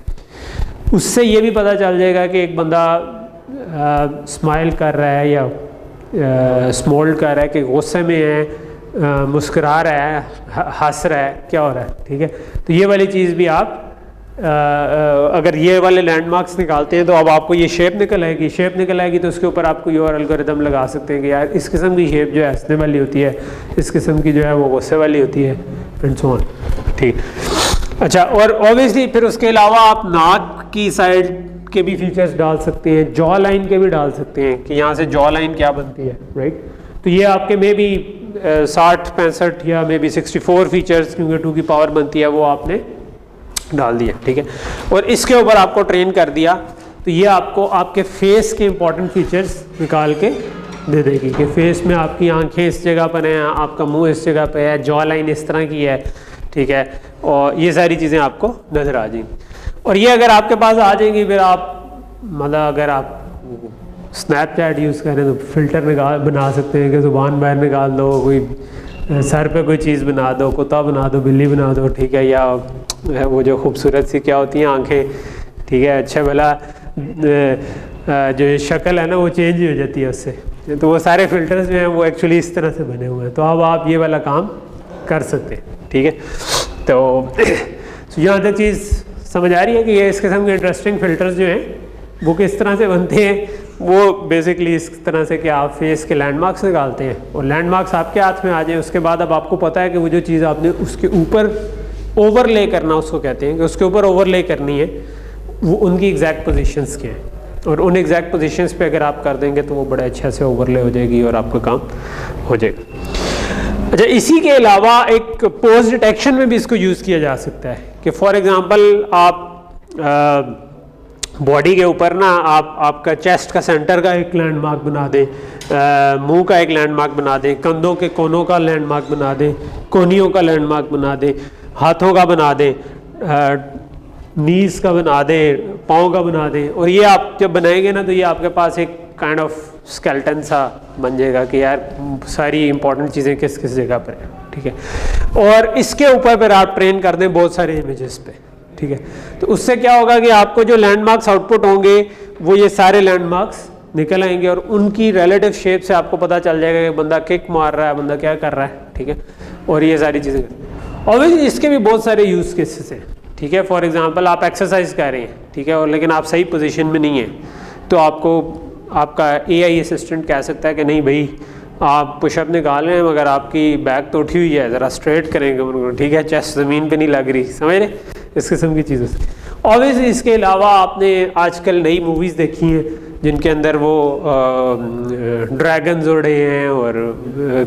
A: उससे ये भी पता चल जाएगा कि एक बंदा स्माइल कर रहा है या स्मोल्ड कर रहा है, कि गुस्से में है, मुस्कुरा रहा है, हंस रहा है, क्या हो रहा है, ठीक है। तो ये वाली चीज़ भी आप अगर ये वाले लैंडमार्क्स निकालते हैं तो अब आपको ये शेप निकल आएगी। शेप निकल आएगी तो उसके ऊपर आप कोई और एल्गोरिदम लगा सकते हैं कि यार इस किस्म की शेप जो है हंसने वाली होती है, इस किस्म की जो है वो गुस्से वाली होती है, एंड सो ऑन, ठीक। अच्छा, और ऑब्वियसली फिर उसके अलावा आप नाक की साइड के भी फीचर्स डाल सकते हैं, जॉ लाइन के भी डाल सकते हैं कि यहाँ से जॉ लाइन क्या बनती है, राइट। तो ये आपके मे बी 60-65 या मे बी 64 फीचर्स, क्योंकि 2 की पावर बनती है, वो आपने डाल दिया, ठीक है। और इसके ऊपर आपको ट्रेन कर दिया तो ये आपको आपके फेस के इंपॉर्टेंट फीचर्स निकाल के दे देगी कि फेस में आपकी आंखें इस जगह पर हैं, आपका मुंह इस जगह पे है, जॉ लाइन इस तरह की है, ठीक है, और ये सारी चीज़ें आपको नज़र आ जाएंगी। और ये अगर आपके पास आ जाएंगी फिर आप मतलब अगर आप स्नैपचैट यूज़ करें तो फ़िल्टर बना सकते हैं कि ज़ुबान बाहर निकाल दो, कोई सर पे कोई चीज़ बना दो, कुत्ता बना दो, बिल्ली बना दो, ठीक है, या वो जो खूबसूरत सी क्या होती हैं आंखें, ठीक है, अच्छा भला जो शक्ल है ना वो चेंज हो जाती है उससे। तो वो सारे फ़िल्टर्स जो हैं वो एक्चुअली इस तरह से बने हुए हैं, तो अब आप ये वाला काम कर सकते हैं, ठीक है। तो यहाँ तक चीज़ समझ आ रही है कि ये इस किस्म के इंटरेस्टिंग फ़िल्टर्स जो हैं वो किस तरह से बनते हैं। वो बेसिकली इस तरह से कि आप फेस के लैंडमार्क्स निकालते हैं और लैंडमार्क्स आपके हाथ में आ जाए, उसके बाद अब आपको पता है कि वो जो चीज़ आपने उसके ऊपर ओवरले करना उसको कहते हैं कि उसके ऊपर ओवरले करनी है, वो उनकी एग्जैक्ट पोजीशंस क्या हैं, और उन एग्जैक्ट पोजीशंस पे अगर आप कर देंगे तो वो बड़े अच्छे से ओवरले हो जाएगी और आपका काम हो जाएगा। अच्छा, इसी के अलावा एक पोस्ट डिटेक्शन में भी इसको यूज़ किया जा सकता है कि फॉर एग्ज़ाम्पल आप बॉडी के ऊपर ना आपका चेस्ट का सेंटर का एक लैंडमार्क बना दें, मुंह का एक लैंडमार्क बना दें, कंधों के कोनों का लैंडमार्क बना दें, कोहनियों का लैंडमार्क बना दें, हाथों का बना दें, नीज का बना दें, पाँव का बना दें, और ये आप जब बनाएंगे ना तो ये आपके पास एक काइंड ऑफ स्केलेटन सा बन जाएगा कि यार सारी इंपॉर्टेंट चीज़ें किस किस जगह पर है, ठीक है। और इसके ऊपर फिर आप ट्रेन कर दें बहुत सारे इमेजेस पे, ठीक है। तो उससे क्या होगा कि आपको जो लैंडमार्क्स आउटपुट होंगे वो ये सारे लैंडमार्क्स निकल आएंगे और उनकी रिलेटिव शेप से आपको पता चल जाएगा कि बंदा किक मार रहा है, बंदा क्या कर रहा है, ठीक है। और ये सारी चीज़ें ऑब्वियसली इसके भी बहुत सारे यूज़ केसेस हैं, ठीक है। फॉर एग्जांपल आप एक्सरसाइज कर रहे हैं, ठीक है, और लेकिन आप सही पोजीशन में नहीं हैं, तो आपको आपका एआई असिस्टेंट कह सकता है कि नहीं भाई आप पुशअप निकाल रहे हैं मगर आपकी बैक तो उठी हुई है, ज़रा स्ट्रेट करेंगे उनको, ठीक है, चेस्ट ज़मीन पे नहीं लग रही, समझ रहे, इस किस्म की चीज़ों से। ऑब्वियसली इसके अलावा आपने आजकल नई मूवीज़ देखी हैं जिनके अंदर वो ड्रैगन्स उड़े हैं और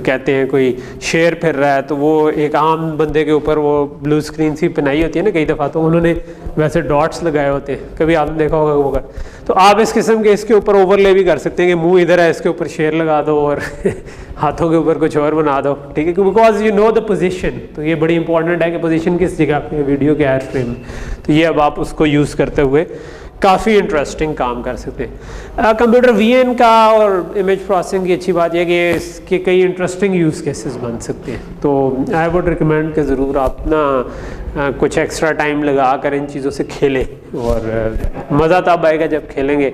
A: कहते हैं कोई शेर फिर रहा है, तो वो एक आम बंदे के ऊपर वो ब्लू स्क्रीन सी बनाई होती है ना कई दफ़ा, तो उन्होंने वैसे डॉट्स लगाए होते हैं, कभी आपने देखा होगा वो कर। तो आप इस किस्म के इसके ऊपर ओवरले भी कर सकते हैं कि मुंह इधर है, इसके ऊपर शेर लगा दो और हाथों के ऊपर कुछ और बना दो, ठीक है, because you know the position. तो ये बड़ी इंपॉर्टेंट है कि पोजीशन किस जगह पे वीडियो के हर फ्रेम में, तो ये अब आप उसको यूज़ करते हुए काफ़ी इंटरेस्टिंग काम कर सकते हैं। कंप्यूटर वीएन का और इमेज प्रोसेसिंग की अच्छी बात यह कि इसके कई इंटरेस्टिंग यूज़ केसेस बन सकते हैं। तो आई वुड रिकमेंड कि ज़रूर आप ना कुछ एक्स्ट्रा टाइम लगा कर इन चीज़ों से खेलें, और मज़ा तब आएगा जब खेलेंगे,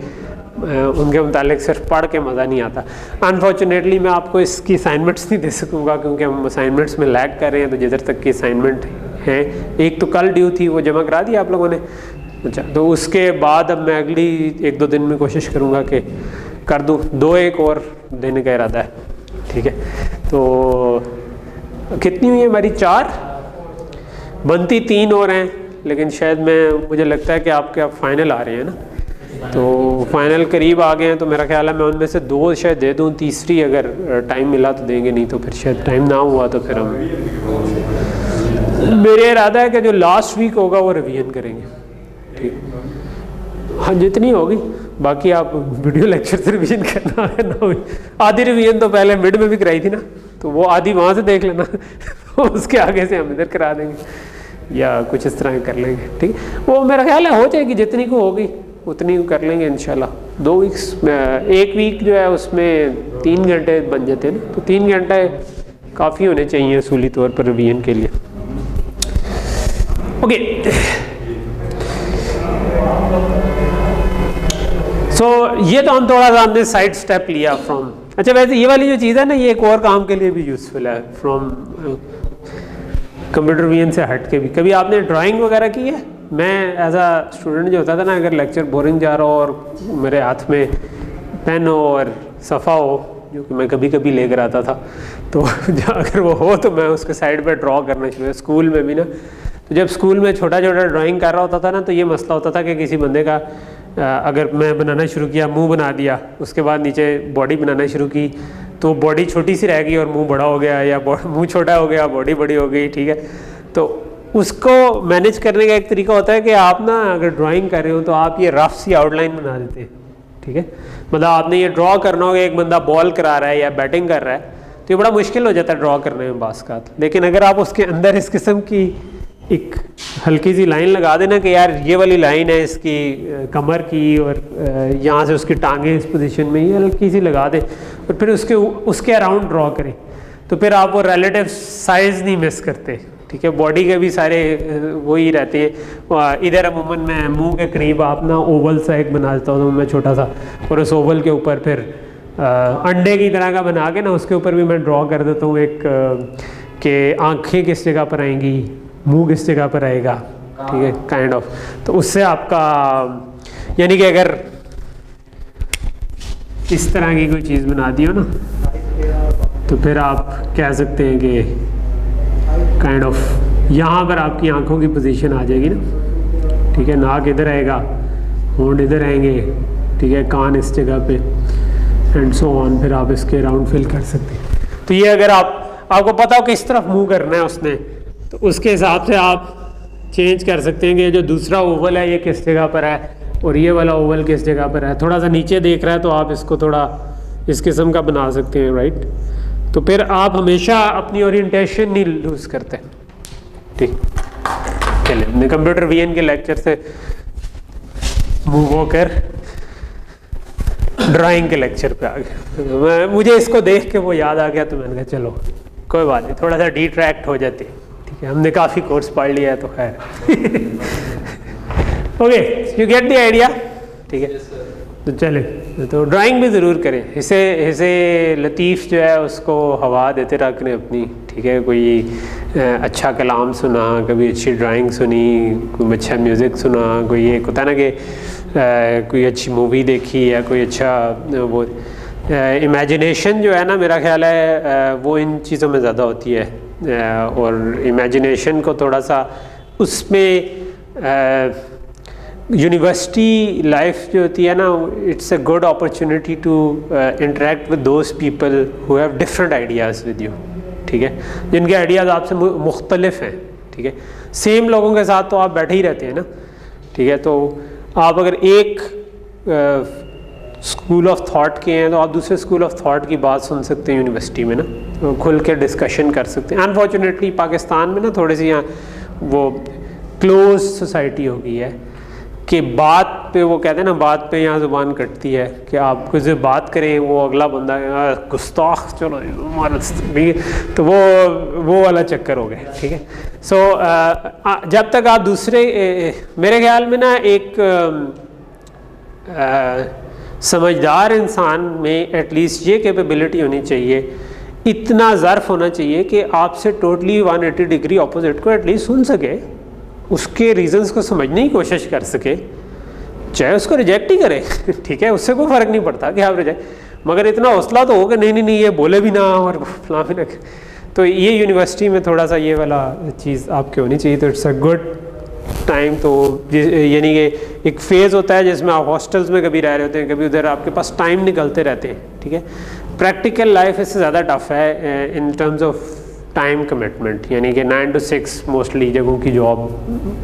A: उनके मुतालिक सिर्फ पढ़ के मज़ा नहीं आता। अनफॉर्चुनेटली मैं आपको इसकी असाइनमेंट्स नहीं दे सकूँगा क्योंकि हम असाइनमेंट्स में लैग कर रहे हैं, तो जिधर तक की असाइनमेंट है, एक तो कल ड्यू थी, वो जमा करा दी आप लोगों ने, अच्छा, तो उसके बाद अब मैं अगली 1-2 दिन में कोशिश करूँगा कि कर दूँ, 2-1 और देने का इरादा है, ठीक है। तो कितनी हुई है हमारी? 4 बनती 3 और हैं, लेकिन शायद मुझे लगता है कि आपके अब फाइनल आ रहे हैं ना, तो फाइनल करीब आ गए हैं, तो मेरा ख्याल है मैं उनमें से 2 शायद दे दूँ, तीसरी अगर टाइम मिला तो देंगे, नहीं तो फिर शायद टाइम ना हुआ तो फिर हम, मेरा इरादा है कि जो लास्ट वीक होगा वो रिवीजन करेंगे, ठीक, हाँ जितनी होगी, बाकी आप वीडियो लेक्चर से रिवीजन करना है ना, आधी रिवीजन तो पहले मिड में भी कराई थी ना, तो वो आधी वहाँ से देख लेना उसके आगे से हम इधर करा देंगे या कुछ इस तरह कर लेंगे, ठीक। वो मेरा ख्याल है हो जाएगी, जितनी को होगी उतनी कर लेंगे इंशाल्लाह। 2 वीक्स में 1 वीक जो है उसमें 3 घंटे बन जाते हैं ना, तो 3 घंटे काफ़ी होने चाहिए असूली तौर पर रिवीजन के लिए, ओके। सो ये तो हम थोड़ा सा हमने साइड स्टेप लिया फ्रॉम, अच्छा वैसे ये वाली जो चीज़ है ना, ये एक और काम के लिए भी यूज़फुल है फ्रॉम कंप्यूटर वीएन से हट के भी। कभी आपने ड्राइंग वगैरह की है? मैं एज आ स्टूडेंट जो होता था ना, अगर लेक्चर बोरिंग जा रहा हो और मेरे हाथ में पेन हो और सफ़ा हो, जो कि मैं कभी कभी लेकर आता था, तो अगर वो हो तो मैं उसके साइड पे ड्रॉ करना शुरू, स्कूल में भी ना, तो जब स्कूल में छोटा छोटा ड्राइंग कर रहा होता था ना, तो ये मसला होता था कि किसी बंदे का अगर मैं बनाना शुरू किया, मुंह बना दिया, उसके बाद नीचे बॉडी बनाना शुरू की, तो बॉडी छोटी सी रह गई और मुंह बड़ा हो गया, या मुंह छोटा हो गया बॉडी बड़ी हो गई, ठीक है। तो उसको मैनेज करने का एक तरीका होता है कि आप ना अगर ड्राइंग कर रहे हो तो आप ये रफ सी आउटलाइन बना देते हैं, ठीक है। मतलब आपने ये ड्रॉ करना होगा, एक बंदा बॉल करा रहा है या बैटिंग कर रहा है तो ये बड़ा मुश्किल हो जाता है ड्रॉ करने में बास्कात। लेकिन अगर आप उसके अंदर इस किस्म की एक हल्की सी लाइन लगा देना कि यार ये वाली लाइन है इसकी कमर की और यहाँ से उसकी टांगें इस पोजीशन में, ये हल्की सी लगा दें और फिर उसके अराउंड ड्रॉ करें, तो फिर आप वो रिलेटिव साइज़ नहीं मिस करते, ठीक है। बॉडी के भी सारे वही रहते हैं। इधर अमूमन मैं मुंह के करीब आप ना ओवल सा एक बना देता हूँ मैं छोटा सा, और उस ओवल के ऊपर फिर अंडे की तरह का बना के ना उसके ऊपर भी मैं ड्रॉ कर देता हूँ एक कि आँखें किस जगह पर आएंगी, मुंह किस जगह पर आएगा, ठीक है, काइंड ऑफ। तो उससे आपका यानी कि अगर इस तरह की कोई चीज़ बना दी हो ना तो फिर आप कह सकते हैं कि काइंड ऑफ यहाँ पर आपकी आंखों की पोजीशन आ जाएगी ना, ठीक है। नाक इधर आएगा, होंठ इधर आएंगे, ठीक है, कान इस जगह पे एंड सो ऑन, फिर आप इसके राउंड फिल कर सकते हैं। तो ये अगर आपको पता हो किस तरफ मूव करना है उसने, तो उसके हिसाब से आप चेंज कर सकते हैं कि जो दूसरा ओवल है ये किस जगह पर है और ये वाला ओवल किस जगह पर है। थोड़ा सा नीचे देख रहा है तो आप इसको थोड़ा इस किस्म का बना सकते हैं, राइट। तो फिर आप हमेशा अपनी ओरिएंटेशन नहीं लूज़ करते, ठीक। चलिए हमने कंप्यूटर वीएन के लेक्चर से मूव होकर ड्राइंग के लेक्चर पे आ गए। मुझे इसको देख के वो याद आ गया तो मैंने कहा चलो कोई बात नहीं, थोड़ा सा डिट्रैक्ट हो जाते, ठीक है। हमने काफ़ी कोर्स पढ़ लिया है तो खैर okay, you get the idea, ठीक है। तो चले तो ड्राइंग भी ज़रूर करें, इसे लतीफ़ जो है उसको हवा देते रखने अपनी, ठीक है। कोई अच्छा कलाम सुना, कभी अच्छी ड्राइंग सुनी, कोई अच्छा म्यूज़िक सुना, कोई एक होता है ना कि कोई अच्छी मूवी देखी या कोई अच्छा वो इमेजिनेशन जो है ना, मेरा ख्याल है वो इन चीज़ों में ज़्यादा होती है। और इमेजिनेशन को थोड़ा सा उसमें यूनिवर्सिटी लाइफ जो होती है ना, it's a good opportunity to interact with those people who have different ideas with you, ठीक है, जिनके आइडियाज़ आपसे मुख्तलिफ हैं, ठीक है। सेम लोगों के साथ तो आप बैठे ही रहते हैं ना, ठीक है। तो आप अगर एक स्कूल ऑफ थॉट के हैं तो आप दूसरे स्कूल ऑफ थॉट की बात सुन सकते हैं यूनिवर्सिटी में ना, तो खुल के डिस्कशन कर सकते हैं। अनफॉर्चुनेटली पाकिस्तान में ना थोड़ी सी यहाँ वो क्लोज सोसाइटी हो गई है कि बात पे वो कहते हैं ना, बात पे यहाँ ज़ुबान कटती है कि आप कुछ बात करें वो अगला बंदा गुस्ताख चलो हमारा, तो वो वाला चक्कर हो गया, ठीक है। सो जब तक आप दूसरे मेरे ख्याल में ना एक समझदार इंसान में एटलीस्ट ये कैपेबिलिटी होनी चाहिए, इतना ज़र्फ होना चाहिए कि आपसे टोटली 180 डिग्री अपोजिट को एटलीस्ट सुन सके, उसके रीजंस को समझने की कोशिश कर सके, चाहे उसको रिजेक्ट ही करे ठीक है, उससे कोई फ़र्क नहीं पड़ता कि आप रिजेक्ट, मगर इतना हौसला तो हो कि नहीं ये बोले भी ना और फलां भी ना। तो ये यूनिवर्सिटी में थोड़ा सा ये वाला चीज़ आपकी होनी चाहिए। तो इट्स अ गुड टाइम। तो यानी कि एक फ़ेज़ होता है जिसमें आप हॉस्टल्स में कभी रह रहे होते हैं, कभी उधर आपके पास टाइम निकलते रहते हैं, ठीक है। प्रैक्टिकल लाइफ इससे ज़्यादा टफ है in terms of time commitment, यानी कि 9 to 6 मोस्टली जगहों की जॉब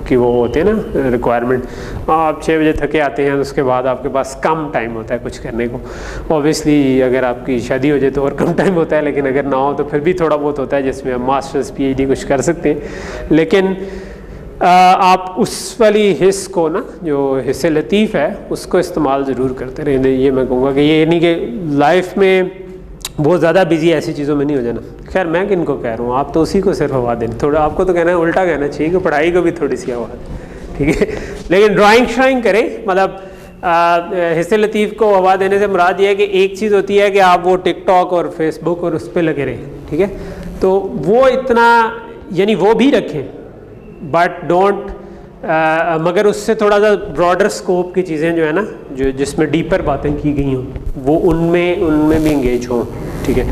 A: की वो होते हैं ना रिक्वायरमेंट। आप 6 बजे थके आते हैं, उसके बाद आपके पास कम टाइम होता है कुछ करने को। ऑब्वियसली अगर आपकी शादी हो जाए तो और कम टाइम होता है, लेकिन अगर ना हो तो फिर भी थोड़ा बहुत होता है जिसमें आप मास्टर्स PhD कुछ कर सकते हैं। लेकिन आप उस वाली हिस्स को ना, जो हिस्से लतीफ़ है, उसको इस्तेमाल ज़रूर करते रहें। ये मैं कहूँगा कि ये नहीं कि लाइफ में बहुत ज़्यादा बिजी ऐसी चीज़ों में नहीं हो जाना। खैर मैं किन को कह रहा हूँ, आप तो उसी को सिर्फ हवा दें, थोड़ा आपको तो कहना है, उल्टा कहना चाहिए कि पढ़ाई को भी थोड़ी सी हवा दें, ठीक है। लेकिन ड्राइंग श्राइंग करें, मतलब हिस्से लतीफ़ को हवा देने से मुराद ये है कि एक चीज़ होती है कि आप वो टिकटॉक और फेसबुक और उस पर लगे रहें, ठीक है। तो वो इतना यानी वो भी रखें, बट डोंट मगर उससे थोड़ा सा ब्रॉडर स्कोप की चीज़ें जो है ना, जो जिसमें डीपर बातें की गई हों, वो उनमें भी इंगेज हों, ठीक है।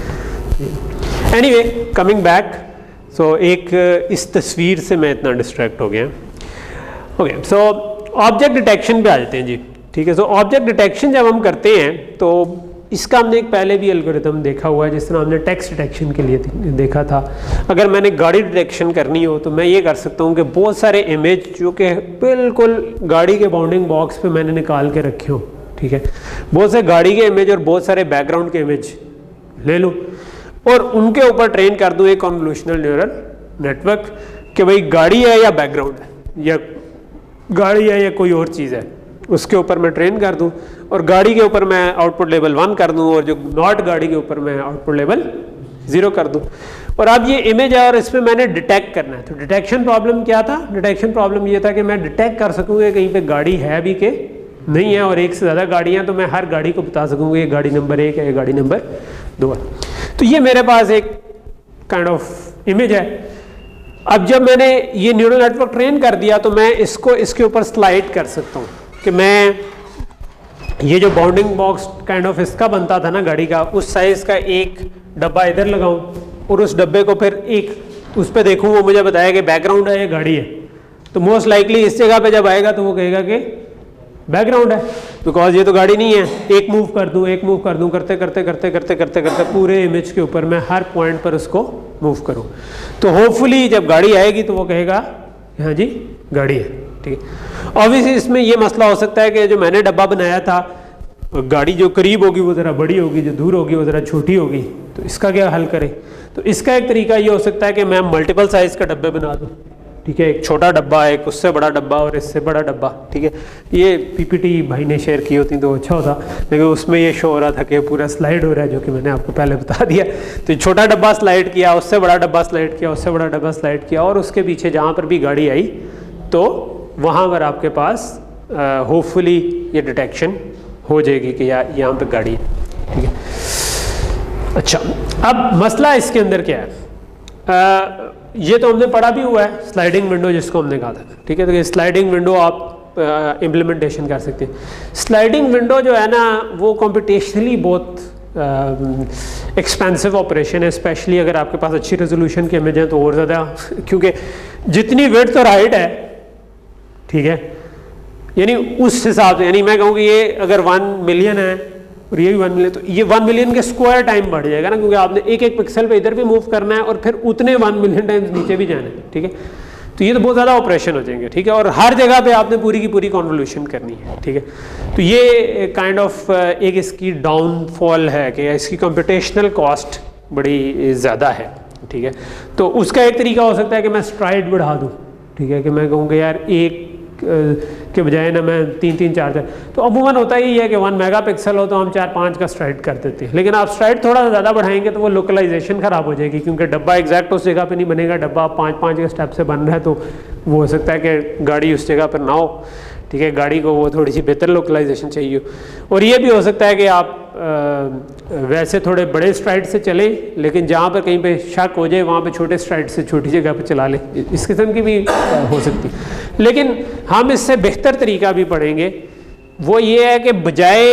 A: एनीवे कमिंग बैक, सो एक इस तस्वीर से मैं इतना डिस्ट्रैक्ट हो गया। ओके, सो ऑब्जेक्ट डिटेक्शन पे आ जाते हैं जी, ठीक है। सो ऑब्जेक्ट डिटेक्शन जब हम करते हैं तो इसका हमने एक पहले भी एल्गोरिथम देखा हुआ है, जिस तरह हमने टेक्स्ट डिटेक्शन के लिए देखा था। अगर मैंने गाड़ी डिटेक्शन करनी हो तो मैं ये कर सकता हूँ कि बहुत सारे इमेज जो कि बिल्कुल गाड़ी के बाउंडिंग बॉक्स पे मैंने निकाल के रखे हो, ठीक है, बहुत से गाड़ी के इमेज और बहुत सारे बैकग्राउंड के इमेज ले लूँ और उनके ऊपर ट्रेन कर दूँ एक कॉन्वोल्यूशनल न्यूरल नेटवर्क कि भाई गाड़ी है या बैकग्राउंड है या गाड़ी है या कोई और चीज़ है, उसके ऊपर मैं ट्रेन कर दूं और गाड़ी के ऊपर मैं आउटपुट लेवल 1 कर दूं और जो नॉट गाड़ी के ऊपर मैं आउटपुट लेवल 0 कर दूं। और अब ये इमेज है और इसमें मैंने डिटेक्ट करना है। तो डिटेक्शन प्रॉब्लम क्या था? डिटेक्शन प्रॉब्लम ये था कि मैं डिटेक्ट कर सकूँगा कहीं पे गाड़ी है भी कि नहीं है, और एक से ज़्यादा गाड़ियाँ तो मैं हर गाड़ी को बता सकूँगा ये गाड़ी नंबर 1 है, ये गाड़ी नंबर 2 है। तो ये मेरे पास एक काइंड ऑफ इमेज है। अब जब मैंने ये न्यूरल नेटवर्क ट्रेन कर दिया तो मैं इसको इसके ऊपर स्लाइड कर सकता हूँ कि मैं ये जो बाउंडिंग बॉक्स काइंड ऑफ इसका बनता था ना गाड़ी का, उस साइज का एक डब्बा इधर लगाऊं और उस डब्बे को फिर एक उस पर देखूं, वो मुझे बताया कि बैकग्राउंड है या गाड़ी है। तो मोस्ट लाइकली इस जगह पे जब आएगा तो वो कहेगा कि बैकग्राउंड है, बिकॉज ये तो गाड़ी नहीं है। एक मूव कर दूं करते करते पूरे इमेज के ऊपर मैं हर पॉइंट पर उसको मूव करूं, तो होपफुली जब गाड़ी आएगी तो वो कहेगा हाँ जी गाड़ी है, ठीक है। ऑब्वियसली इसमें ये मसला हो सकता है कि जो मैंने डब्बा बनाया था, गाड़ी जो करीब होगी वो ज़रा बड़ी होगी, जो दूर होगी वो ज़रा छोटी होगी, तो इसका क्या हल करें? तो इसका एक तरीका ये हो सकता है कि मैं मल्टीपल साइज़ का डब्बे बना दूँ, ठीक है, एक छोटा डब्बा, एक उससे बड़ा डब्बा और इससे बड़ा डब्बा, ठीक है। ये पीपीटी भाई ने शेयर की होती तो अच्छा होता, लेकिन उसमें ये शो हो रहा था कि पूरा स्लाइड हो रहा है, जो कि मैंने आपको पहले बता दिया। तो छोटा डब्बा स्लाइड किया, उससे बड़ा डब्बा स्लाइड किया, उससे बड़ा डब्बा स्लाइड किया, और उसके पीछे जहाँ पर भी गाड़ी आई तो वहाँ पर आपके पास होपफुली ये डिटेक्शन हो जाएगी कि यहाँ पर गाड़ी है, ठीक है। अच्छा, अब मसला इसके अंदर क्या है? ये तो हमने पढ़ा भी हुआ है, स्लाइडिंग विंडो जिसको हमने कहा था, ठीक है। तो ये स्लाइडिंग विंडो आप इम्प्लीमेंटेशन कर सकते हैं। स्लाइडिंग विंडो जो है ना वो कॉम्पिटिशनली बहुत एक्सपेंसिव ऑपरेशन है, स्पेशली अगर आपके पास अच्छी रेजोल्यूशन के इमेज हैं तो और ज़्यादा, क्योंकि जितनी विड्थ और हाइट है, ठीक है, यानी उस हिसाब से, यानी मैं कहूँ कि ये अगर 1 मिलियन है और ये भी 1 मिलियन, तो ये 1 मिलियन के स्क्वायर टाइम बढ़ जाएगा ना, क्योंकि आपने एक एक पिक्सल पे इधर भी मूव करना है और फिर उतने 1 मिलियन टाइम्स नीचे भी जाना है, ठीक है। तो ये तो बहुत ज़्यादा ऑपरेशन हो जाएंगे, ठीक है, और हर जगह पे आपने पूरी की पूरी कॉन्वोल्यूशन करनी है, ठीक है। तो ये काइंड ऑफ एक इसकी डाउनफॉल है कि इसकी कंप्यूटेशनल कॉस्ट बड़ी ज़्यादा है, ठीक है। तो उसका एक तरीका हो सकता है कि मैं स्ट्राइड बढ़ा दूँ, ठीक है, कि मैं कहूँ कि यार एक के बजाय ना मैं 3-3, 4-4, तो अमूमन होता ही है कि 1 मेगापिक्सल हो तो हम 4-5 का स्ट्राइड कर देते हैं, लेकिन आप स्ट्राइड थोड़ा सा ज़्यादा बढ़ाएंगे तो वो लोकलाइजेशन ख़राब हो जाएगी, क्योंकि डब्बा एग्जैक्ट उस जगह पे नहीं बनेगा, डब्बा 5-5 के स्टेप से बन रहा है, तो वो हो सकता है कि गाड़ी उस जगह पर ना हो, ठीक है, गाड़ी को वो थोड़ी सी बेहतर लोकलाइजेशन चाहिए। और ये भी हो सकता है कि आप वैसे थोड़े बड़े स्ट्राइड से चलें, लेकिन जहाँ पर कहीं पे शक हो जाए वहाँ पे छोटे स्ट्राइड से छोटी जगह पे चला लें, इस किस्म की भी हो सकती है। लेकिन हम इससे बेहतर तरीका भी पढ़ेंगे, वो ये है कि बजाय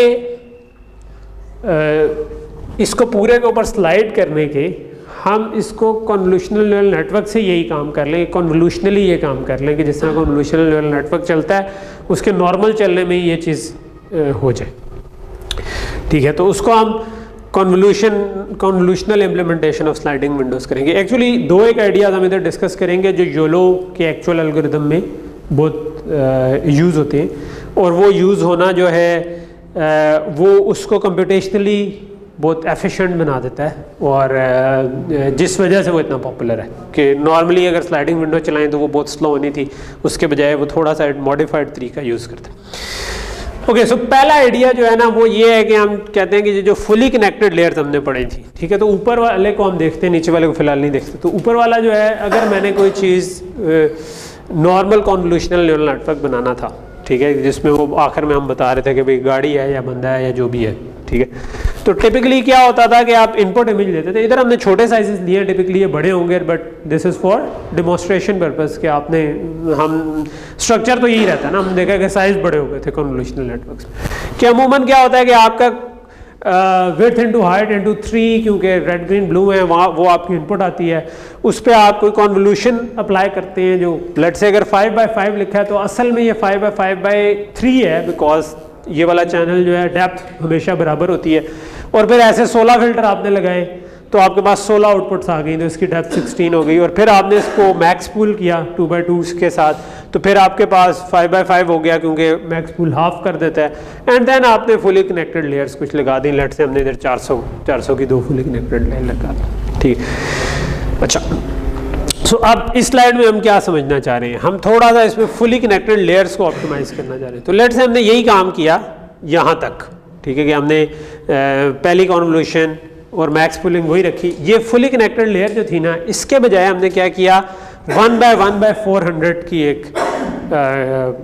A: इसको पूरे के ऊपर स्लाइड करने के, हम इसको कॉन्वोल्यूशनल न्यूरल नेटवर्क से यही काम कर लें, कॉन्वोल्यूशनली ये काम कर लें कि जिस तरह कॉन्वोल्यूशनल न्यूरल नेटवर्क चलता है उसके नॉर्मल चलने में ही ये चीज़ हो जाए, ठीक है। तो उसको हम convolutional implementation of sliding Windows करेंगे। एक्चुअली दो एक आइडियाज़ हम इधर डिस्कस करेंगे जो योलो के एक्चुअल एल्गोरिदम में बहुत यूज़ होते हैं, और वो यूज़ होना जो है वो उसको कंप्यूटेशनली बहुत एफिशिएंट बना देता है, और जिस वजह से वो इतना पॉपुलर है कि नॉर्मली अगर स्लाइडिंग विंडो चलाएं तो वो बहुत स्लो होनी थी, उसके बजाय वो थोड़ा सा मॉडिफाइड तरीका यूज़ करते हैं। ओके, सो पहला आइडिया जो है ना वो ये है कि हम कहते हैं कि जो फुली कनेक्टेड लेयर्स हमने पढ़ी थी, ठीक है, तो ऊपर वाले को हम देखते हैं, नीचे वाले को फिलहाल नहीं देखते। तो ऊपर वाला जो है, अगर मैंने कोई चीज़ नॉर्मल कॉन्वोल्यूशनल न्यूरल नेटवर्क बनाना था, ठीक है, जिसमें वो आखिर में हम बता रहे थे कि भाई गाड़ी है या बंदा है या जो भी है, ठीक है। तो टिपिकली क्या होता था कि आप इनपुट इमेज लेते थे, इधर हमने छोटे साइजेस लिए हैं, टिपिकली ये बड़े होंगे, but this is for demonstration purpose कि आपने, हम स्ट्रक्चर तो यही रहता है ना, हमने देखा कि साइज बड़े हो गए थे कॉन्वोल्यूशनल नेटवर्क्स कि अमूमन क्या होता है कि आपका विड्थ इंटू हाइट इंटू 3, क्योंकि रेड ग्रीन ब्लू है वहाँ, वो आपकी इनपुट आती है, उस पर आप कोई कॉन्वोल्यूशन अप्लाई करते हैं, जो लेट्स से अगर 5x5 लिखा है तो असल में ये 5x5/3 है, बिकॉज ये वाला चैनल जो है डेप्थ हमेशा बराबर होती है, और फिर ऐसे 16 फिल्टर आपने लगाए तो तो आपके पास 16 आउटपुट्स आ गई, तो इसकी डेप्थ 16 हो गई। और फिर आपने इसको मैक्स पूल किया 2x2 के साथ, तो फिर आपके पास 5x5 हो गया, क्योंकि मैक्स पूल हाफ कर देता है। एंड देन आपने फुली कनेक्टेड लेयर्स कुछ लगा दी। लेट से हमने इधर 400 की 2 फुली कनेक्टेड लेयर लगा दी, ठीक। अच्छा, सो अब इस स्लाइड में हम क्या समझना चाह रहे हैं, हम थोड़ा सा इसमें फुली कनेक्टेड लेयर्स को ऑप्टिमाइज करना चाह रहे हैं। तो लेट से हमने यही काम किया यहाँ तक, ठीक है, कि हमने पहली कॉन्वोल्यूशन और मैक्स पुलिंग वही रखी। ये फुली कनेक्टेड लेयर जो थी ना, इसके बजाय हमने क्या किया, 1/1/400 की एक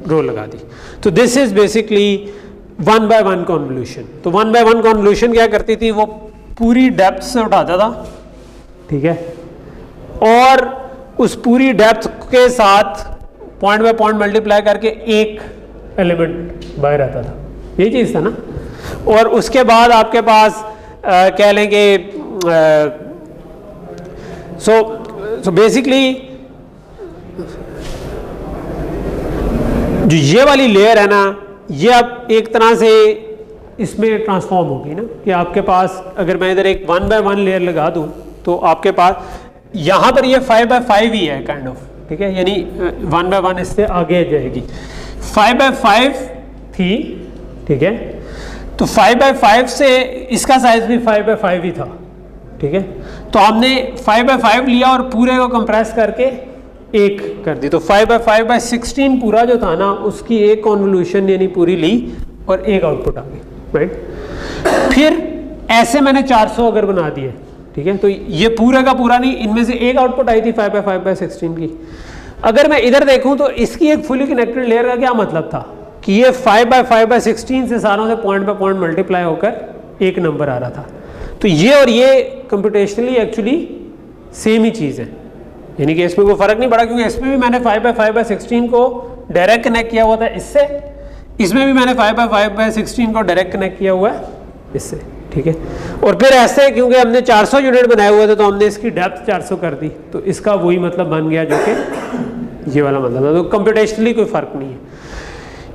A: रो लगा दी। तो दिस इज बेसिकली 1/1 कॉन्वोल्यूशन। तो 1/1 कॉन्वोल्यूशन क्या करती थी, वो पूरी डेप्थ से उठाता था, ठीक है, और उस पूरी डेप्थ के साथ पॉइंट बाय पॉइंट मल्टीप्लाई करके एक एलिमेंट बाहर आता था, यही चीज़ था ना। और उसके बाद आपके पास कह लें कि सो बेसिकली जो ये वाली लेयर है ना, ये अब एक तरह से इसमें ट्रांसफॉर्म होगी ना, कि आपके पास अगर मैं इधर एक 1/1 लेयर लगा दूं, तो आपके पास यहाँ पर ये 5/5 ही है काइंड ऑफ, ठीक है, यानी 1/1 इससे आगे जाएगी। 5/5 थी, ठीक है, तो 5/5 से इसका साइज भी 5/5 ही था, ठीक है। तो हमने 5/5 लिया और पूरे को कंप्रेस करके एक कर दी। तो 5/5/16 पूरा जो था ना, उसकी एक कॉन्वोल्यूशन यानी पूरी ली और एक आउटपुट आ गई, राइट। फिर ऐसे मैंने 400 अगर बना दिए, ठीक है, तो ये पूरे का पूरा नहीं, इनमें से एक आउटपुट आई थी 5/5/16 की। अगर मैं इधर देखूं तो इसकी एक फुली कनेक्टेड लेयर का क्या मतलब था, कि ये 5/5/16 से सारों से पॉइंट बाय पॉइंट मल्टीप्लाई होकर एक नंबर आ रहा था। तो ये और ये कंप्यूटेशनली एक्चुअली सेम ही चीज़ है, यानी कि इसमें कोई फर्क नहीं पड़ा, क्योंकि इसमें भी मैंने 5/5/16 को डायरेक्ट कनेक्ट किया हुआ था इससे, इसमें भी मैंने 5/5/16 को डायरेक्ट कनेक्ट किया हुआ है इससे, ठीक है। और फिर ऐसे क्योंकि हमने 400 यूनिट बनाए हुए थे, तो हमने इसकी डेप्थ 400 कर दी, तो इसका वही मतलब बन गया जो कि ये वाला मतलब है। तो कंप्यूटेशनली कोई फर्क नहीं है।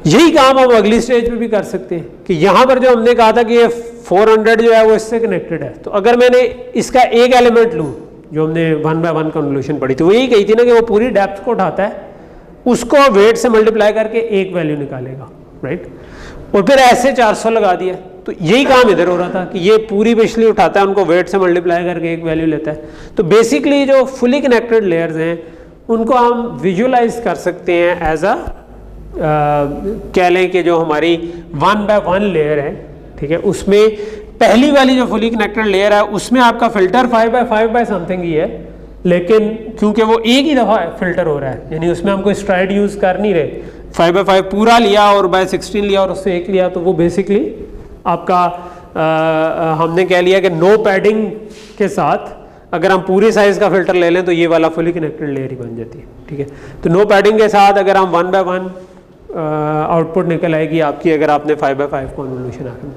A: यही काम हम अगली स्टेज पे भी कर सकते हैं, कि यहाँ पर जो हमने कहा था कि ये 400 जो है वो इससे कनेक्टेड है, तो अगर मैंने इसका एक एलिमेंट लूँ, जो हमने 1/1 कन्वोल्यूशन पढ़ी थी, वो यही कही थी ना कि वो पूरी डेप्थ को उठाता है, उसको वेट से मल्टीप्लाई करके एक वैल्यू निकालेगा, राइट। और फिर ऐसे 400 लगा दिया। तो यही काम इधर हो रहा था कि ये पूरी पिछली उठाता है, उनको वेट से मल्टीप्लाई करके एक वैल्यू लेता है। तो बेसिकली जो फुली कनेक्टेड लेयर्स हैं, उनको हम विजुअलाइज कर सकते हैं एज अ कह लें कि जो हमारी 1/1 लेयर है, ठीक है, उसमें पहली वाली जो फुली कनेक्टेड लेयर है, उसमें आपका फिल्टर 5/5 समथिंग ही है, लेकिन क्योंकि वो एक ही दफ़ा फिल्टर हो रहा है, यानी उसमें हम कोई स्ट्राइड यूज़ कर नहीं रहे, 5/5 पूरा लिया और बाय 16 लिया और उससे एक लिया, तो वो बेसिकली आपका हमने कह लिया कि नो पैडिंग के साथ अगर हम पूरे साइज का फिल्टर ले लें तो ये वाला फुली कनेक्टेड लेयर ही बन जाती है, ठीक है। तो नो पैडिंग के साथ अगर हम 1/1 आउटपुट निकल आएगी आपकी, अगर आपने 5/5 कॉन्वोल्यूशन आकर।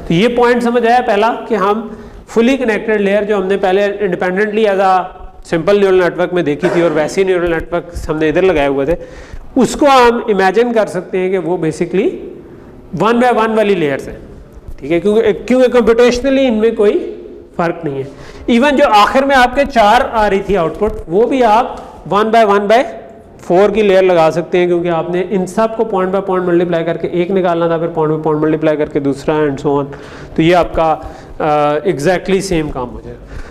A: तो ये पॉइंट समझ आया पहला, कि हम फुली कनेक्टेड लेयर जो हमने पहले इंडिपेंडेंटली एज आ सिंपल न्यूरल नेटवर्क में देखी थी और वैसे न्यूरल नेटवर्क हमने इधर लगाए हुए थे, उसको हम इमेजिन कर सकते हैं कि वो बेसिकली 1/1 वाली लेयर्स है, ठीक है, क्योंकि कंप्यूटेशनली इनमें कोई फर्क नहीं है। इवन जो आखिर में आपके 4 आ रही थी आउटपुट, वो भी आप 1/1/4 की लेयर लगा सकते हैं, क्योंकि आपने इन सब को पॉइंट बाय पॉइंट मल्टीप्लाई करके एक निकालना था, फिर पॉइंट बाय पॉइंट मल्टीप्लाई करके दूसरा एंड सो ऑन। तो ये आपका एग्जैक्टली सेम काम हो जाएगा।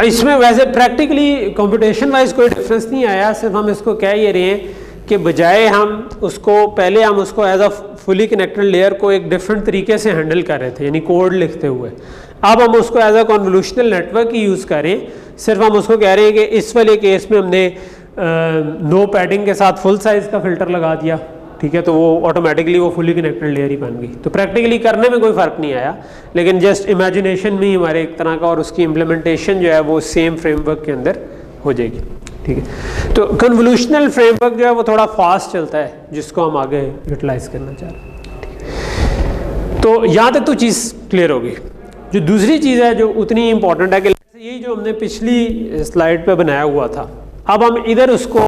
A: इसमें वैसे प्रैक्टिकली कंप्यूटेशन वाइज कोई डिफरेंस नहीं आया, सिर्फ हम इसको कह ये रहे हैं कि बजाय हम उसको पहले हम उसको as a fully connected layer को एक डिफरेंट तरीके से हैंडल कर रहे थे, यानी कोड लिखते हुए, अब हम उसको एज अ कन्वोल्यूशनल नेटवर्क ही यूज़ करें। सिर्फ हम उसको कह रहे हैं कि इस वाले केस में हमने नो पैडिंग के साथ फुल साइज का फिल्टर लगा दिया, ठीक है, तो वो ऑटोमेटिकली वो फुली कनेक्टेड लेयर ही बन गई। तो प्रैक्टिकली करने में कोई फ़र्क नहीं आया, लेकिन जस्ट इमेजिनेशन में ही हमारे एक तरह का, और उसकी इम्प्लीमेंटेशन जो है वो सेम फ्रेमवर्क के अंदर हो जाएगी, ठीक है। तो कन्वोल्यूशनल फ्रेमवर्क जो है वो थोड़ा फास्ट चलता है, जिसको हम आगे यूटिलाइज करना चाह रहे हैं। तो यहाँ तक तो चीज़ क्लियर होगी। जो दूसरी चीज़ है जो उतनी इंपॉर्टेंट है, कि यही जो हमने पिछली स्लाइड पे बनाया हुआ था, अब हम इधर उसको